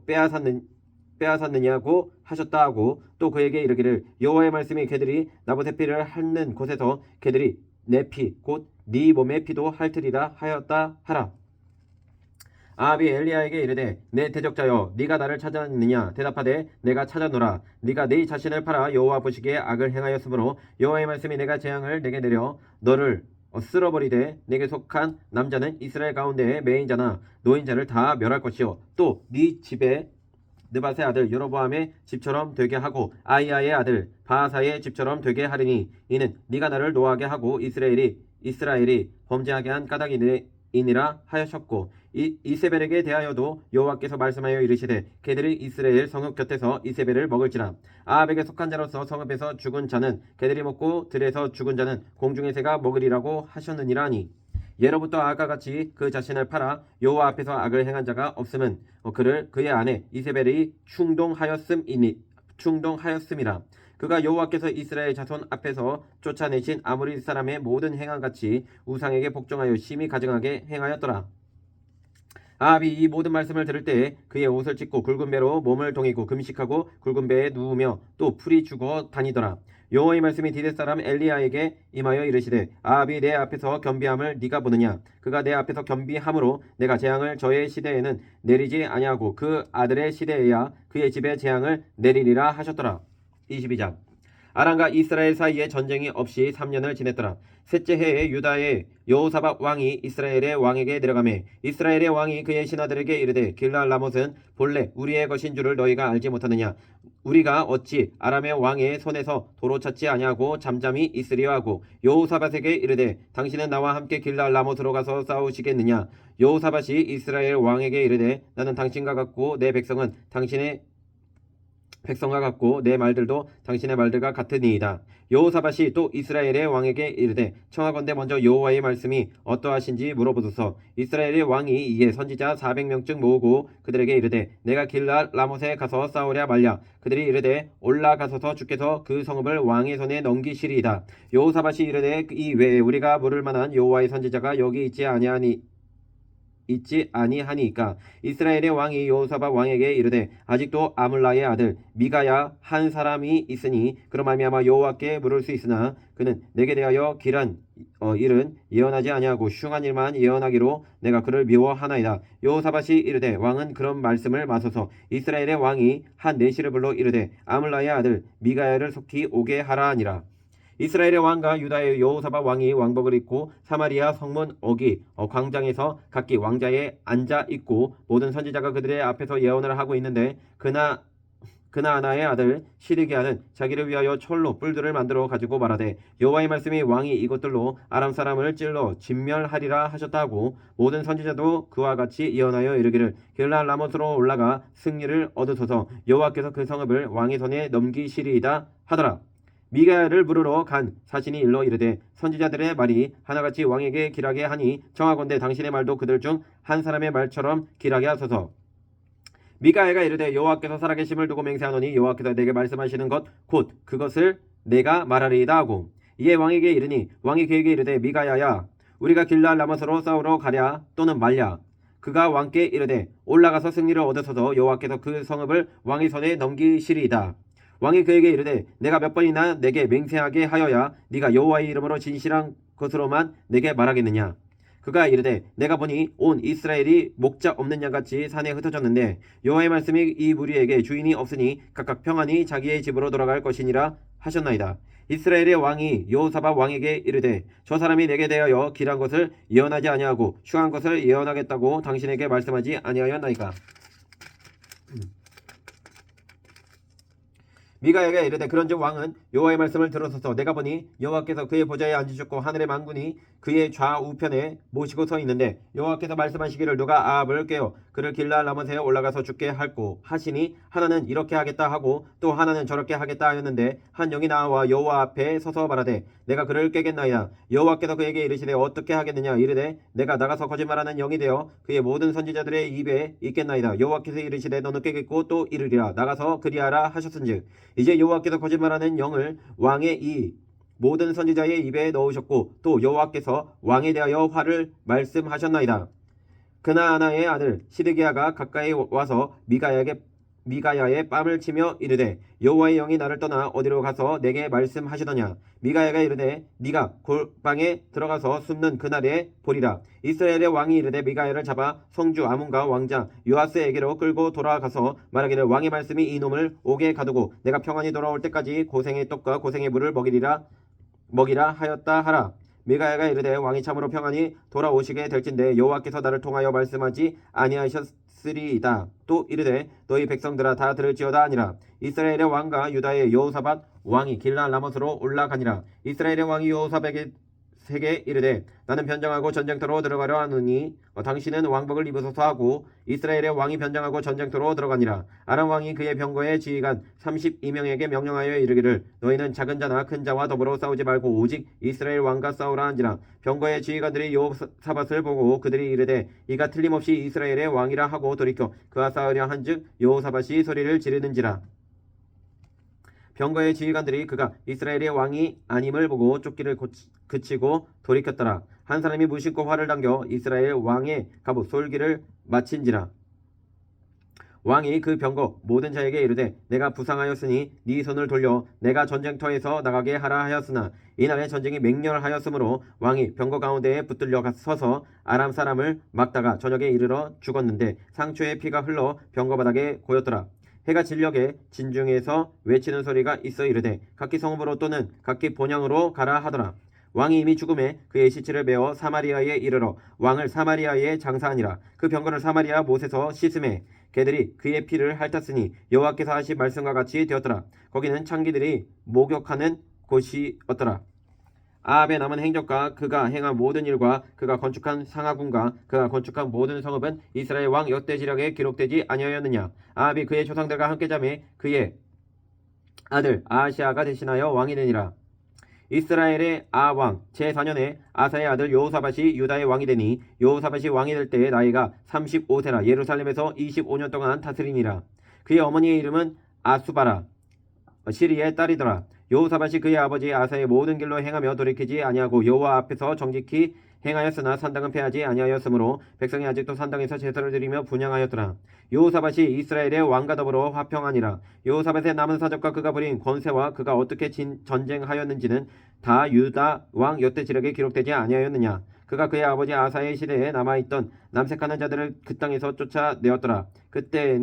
빼앗았느냐고 하셨다 하고 또 그에게 이르기를 여호와의 말씀이 그들이 나봇의 피를 핥는 곳에서 그들이 내 피 곧 네 몸의 피도 핥으리라 하였다 하라. 아합이 엘리야에게 이르되 내 대적자여 네가 나를 찾았느냐 대답하되 내가 찾았노라. 네가 네 자신을 팔아 여호와 보시기에 악을 행하였으므로 여호와의 말씀이 내가 재앙을 내게 내려 너를 쓸어버리되 내게 속한 남자는 이스라엘 가운데의 매인자나 노인자를 다 멸할 것이요 또 네 집에 느밧의 아들 여로보암의 집처럼 되게 하고 아이야의 아들 바하사의 집처럼 되게 하리니 이는 네가 나를 노하게 하고 이스라엘이 범죄하게 한 까닭이니라 하셨고 이세벨에게 대하여도 여호와께서 말씀하여 이르시되 그들이 이스라엘 성읍 곁에서 이세벨을 먹을지라. 아합에게 속한 자로서 성읍에서 죽은 자는 그들이 먹고 들에서 죽은 자는 공중의 새가 먹으리라고 하셨느니라 하니 예로부터 아합과 같이 그 자신을 팔아 여호와 앞에서 악을 행한 자가 없음은 그를 그의 아내 이세벨이 충동하였음이라. 그가 여호와께서 이스라엘 자손 앞에서 쫓아내신 아모리 사람의 모든 행함같이 우상에게 복종하여 심히 가증하게 행하였더라. 아합이 이 모든 말씀을 들을 때에 그의 옷을 찢고 굵은 배로 몸을 동이고 금식하고 굵은 배에 누우며 또 풀이 죽어 다니더라. 여호와의 말씀이 디벳 사람 엘리야에게 임하여 이르시되 아합이 내 앞에서 겸비함을 네가 보느냐. 그가 내 앞에서 겸비함으로 내가 재앙을 저의 시대에는 내리지 아니하고 그 아들의 시대에야 그의 집에 재앙을 내리리라 하셨더라. 22장 아람과 이스라엘 사이에 전쟁이 없이 3년을 지냈더라. 셋째 해에 유다의 여호사밧 왕이 이스라엘의 왕에게 내려가매 이스라엘의 왕이 그의 신하들에게 이르되 길랄 라못은 본래 우리의 것인 줄을 너희가 알지 못하느냐. 우리가 어찌 아람의 왕의 손에서 도로 찾지 아니하고 잠잠히 있으리요 하고 여호사밧에게 이르되 당신은 나와 함께 길랄 라못으로 가서 싸우시겠느냐. 여호사밧이 이스라엘 왕에게 이르되 나는 당신과 같고 내 백성은 당신의 백성과 같고 내 말들도 당신의 말들과 같으니이다. 여호사밧이 또 이스라엘의 왕에게 이르되 청하건대 먼저 여호와의 말씀이 어떠하신지 물어보소서. 이스라엘의 왕이 이에 선지자 400명쯤 모으고 그들에게 이르되 내가 길랏 라못에 가서 싸우랴 말랴. 그들이 이르되 올라가소서 주께서 그 성읍을 왕의 손에 넘기시리이다. 여호사밧이 이르되 이 외에 우리가 물을 만한 여호와의 선지자가 여기 있지 아니하니까. 이스라엘의 왕이 여호사밧 왕에게 이르되 아직도 아물라의 아들 미가야 한 사람이 있으니 그로 말미암아 여호와께 물을 수 있으나 그는 내게 대하여 길한 일은 예언하지 아니하고 흉한 일만 예언하기로 내가 그를 미워하나이다. 여호사밧이 이르되 왕은 그런 말씀을 마소서. 이스라엘의 왕이 한 내시를 불러 이르되 아물라의 아들 미가야를 속히 오게 하라 하니라. 이스라엘의 왕과 유다의 여호사밧 왕이 왕복을 입고 사마리아 성문 광장에서 각기 왕자에 앉아 있고 모든 선지자가 그들의 앞에서 예언을 하고 있는데 그나아나의 아들 시드기야는 자기를 위하여 철로 뿔들을 만들어 가지고 말하되 여호와의 말씀이 왕이 이것들로 아람 사람을 찔러 진멸하리라 하셨다 하고 모든 선지자도 그와 같이 예언하여 이르기를 길랄 라못으로 올라가 승리를 얻으소서. 여호와께서 그 성읍을 왕의 손에 넘기시리이다 하더라. 미가야를 부르러 간 사신이 일러 이르되 선지자들의 말이 하나같이 왕에게 길하게 하니 청하건대 당신의 말도 그들 중 한 사람의 말처럼 길하게 하소서. 미가야가 이르되 여호와께서 살아계심을 두고 맹세하노니 여호와께서 내게 말씀하시는 것 곧 그것을 내가 말하리이다 하고 이에 왕에게 이르니 왕이 그에게 이르되 미가야야 우리가 길르앗 라못으로 싸우러 가랴 또는 말랴. 그가 왕께 이르되 올라가서 승리를 얻으소서 여호와께서 그 성읍을 왕의 손에 넘기시리이다. 왕이 그에게 이르되 내가 몇 번이나 내게 맹세하게 하여야 네가 여호와의 이름으로 진실한 것으로만 내게 말하겠느냐. 그가 이르되 내가 보니 온 이스라엘이 목자 없는 양같이 산에 흩어졌는데 여호와의 말씀이 이 무리에게 주인이 없으니 각각 평안히 자기의 집으로 돌아갈 것이니라 하셨나이다. 이스라엘의 왕이 여호사밧 왕에게 이르되 저 사람이 내게 대하여 길한 것을 예언하지 아니하고 흉한 것을 예언하겠다고 당신에게 말씀하지 아니하였나이까. 미가야가 이르되 그런즉 왕은 여호와의 말씀을 들으소서. 내가 보니 여호와께서 그의 보좌에 앉으셨고 하늘의 만군이 그의 좌우편에 모시고 서 있는데 여호와께서 말씀하시기를 누가 아합을 깨어 그를 길르앗 라못에 올라가서 죽게 할꼬 하시니 하나는 이렇게 하겠다 하고 또 하나는 저렇게 하겠다 하였는데 한 영이 나와 여호와 앞에 서서 말하되 내가 그를 깨겠나이다. 여호와께서 그에게 이르시되 어떻게 하겠느냐. 이르되 내가 나가서 거짓말하는 영이 되어 그의 모든 선지자들의 입에 있겠나이다. 여호와께서 이르시되 너는 깨겠고 또 이르리라. 나가서 그리하라 하셨은즉 이제 여호와께서 거짓말하는 영을 왕의 이 모든 선지자의 입에 넣으셨고 또 여호와께서 왕에 대하여 화를 말씀하셨나이다. 그나아나의 아들 시드기야가 가까이 와서 미가야의 뺨을 치며 이르되 여호와의 영이 나를 떠나 어디로 가서 내게 말씀하시더냐. 미가야가 이르되 네가 골방에 들어가서 숨는 그날에 보리라. 이스라엘의 왕이 이르되 미가야를 잡아 성주 아문과 왕자 요아스에게로 끌고 돌아가서 말하기를 왕의 말씀이 이놈을 옥에 가두고 내가 평안히 돌아올 때까지 고생의 떡과 고생의 물을 먹이라 하였다 하라. 미가야가 이르되 왕이 참으로 평안히 돌아오시게 될진데 여호와께서 나를 통하여 말씀하지 아니하셨으리이다. 또 이르되 너희 백성들아 다 들을지어다 하니라. 이스라엘의 왕과 유다의 여호사밧 왕이 길르앗 라못으로 올라가니라. 이스라엘의 왕이 여호사밧에게 이르되 나는 변장하고 전쟁터로 들어가려 하느니 당신은 왕복을 입으소서 하고 이스라엘의 왕이 변장하고 전쟁터로 들어가니라. 아람 왕이 그의 병거의 지휘관 32명에게 명령하여 이르기를 너희는 작은 자나 큰 자와 더불어 싸우지 말고 오직 이스라엘 왕과 싸우라 한지라. 병거의 지휘관들이 여호사밧을 보고 그들이 이르되 이가 틀림없이 이스라엘의 왕이라 하고 돌이켜 그와 싸우려 한즉 여호사밧이 소리를 지르는지라. 병거의 지휘관들이 그가 이스라엘의 왕이 아님을 보고 쫓기를 그치고 돌이켰더라. 한 사람이 무심코 활을 당겨 이스라엘 왕의 갑옷 솔기를 마친지라. 왕이 그 병거 모든 자에게 이르되 내가 부상하였으니 네 손을 돌려 내가 전쟁터에서 나가게 하라 하였으나 이날에 전쟁이 맹렬하였으므로 왕이 병거 가운데에 붙들려 서서 아람 사람을 막다가 저녁에 이르러 죽었는데 상처의 피가 흘러 병거 바닥에 고였더라. 해가 진녘에 진중에서 외치는 소리가 있어 이르되 각기 성읍으로 또는 각기 본향으로 가라 하더라. 왕이 이미 죽음에 그의 시체를 베어 사마리아에 이르러 왕을 사마리아에 장사하니라. 그 병거를 사마리아 못에서 씻음에 개들이 그의 피를 핥았으니 여호와께서 하신 말씀과 같이 되었더라. 거기는 창기들이 목욕하는 곳이었더라. 아합의 남은 행적과 그가 행한 모든 일과 그가 건축한 상하군과 그가 건축한 모든 성읍은 이스라엘 왕 역대지력에 기록되지 아니하였느냐. 아합이 그의 조상들과 함께 잠에 그의 아들 아하시아가 대신하여 왕이 되니라. 이스라엘의 아합 제4년에 아사의 아들 여호사밧이 유다의 왕이 되니 여호사밧이 왕이 될 때의 나이가 35세라 예루살렘에서 25년 동안 다스리니라. 그의 어머니의 이름은 아수바라 시리의 딸이더라. 여호사밧이 그의 아버지 아사의 모든 길로 행하며 돌이키지 아니하고 여호와 앞에서 정직히 행하였으나 산당은 패하지 아니하였으므로 백성이 아직도 산당에서 제사를 드리며 분향하였더라. 여호사밧이 이스라엘의 왕과 더불어 화평하니라. 여호사밧의 남은 사적과 그가 부린 권세와 그가 어떻게 전쟁하였는지는 다 유다 왕 역대지력에 기록되지 아니하였느냐. 그가 그의 아버지 아사의 시대에 남아있던 남색하는 자들을 그 땅에서 쫓아내었더라. 그때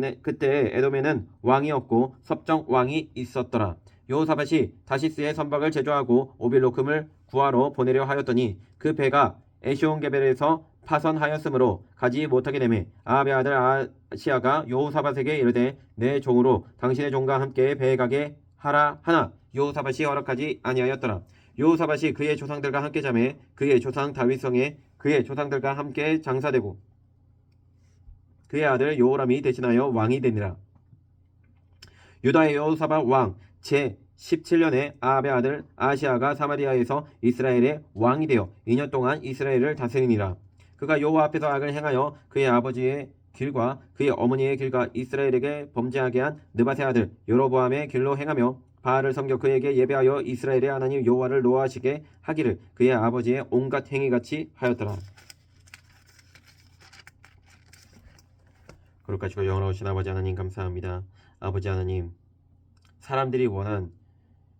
에돔에는 왕이 없고 섭정 왕이 있었더라. 여호사밧이 다시스의 선박을 제조하고 오빌로금을 구하러 보내려 하였더니 그 배가 에시온게벨에서 파선하였으므로 가지 못하게 되매 아합의 아들 아시아가 여호사밧에게 이르되 내 종으로 당신의 종과 함께 배에 가게 하라 하나 여호사밧이 허락하지 아니하였더라. 여호사밧이 그의 조상들과 함께 잠에 그의 조상 다윗성에 그의 조상들과 함께 장사되고 그의 아들 여호람이 대신하여 왕이 되니라. 유다의 여호사밧 왕 제17년에 아합의 아들 아시아가 사마리아에서 이스라엘의 왕이 되어 2년 동안 이스라엘을 다스리니라. 그가 여호와 앞에서 악을 행하여 그의 아버지의 길과 그의 어머니의 길과 이스라엘에게 범죄하게 한 느바세 아들 여로보암의 길로 행하며 바알을 섬겨 그에게 예배하여 이스라엘의 하나님 여호와를 노하시게 하기를 그의 아버지의 온갖 행위같이 하였더라. 거룩하시고 영원하신 아버지 하나님 감사합니다. 아버지 하나님, 사람들이 원한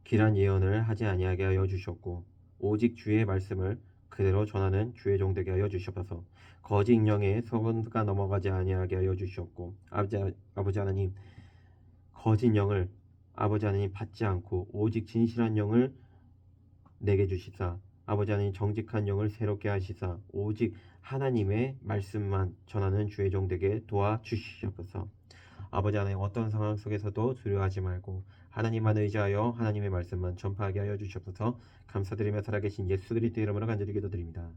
길한 예언을 하지 아니하게 하여 주셨고 오직 주의 말씀을 그대로 전하는 주의 종 되게 하여 주시옵소서. 거짓 영에 소문가 넘어가지 아니하게 하여 주시옵고 아버지 하나님, 거짓 영을 아버지 하나님 받지 않고 오직 진실한 영을 내게 주시사 아버지 하나님 정직한 영을 새롭게 하시사 오직 하나님의 말씀만 전하는 주의 종 되게 도와주시옵소서. 아버지 하나님, 어떤 상황 속에서도 두려워하지 말고 하나님만 의지하여 하나님의 말씀만 전파하게 하여 주시옵소서. 감사드리며 살아계신 예수 그리스도 이름으로 간절히 기도드립니다.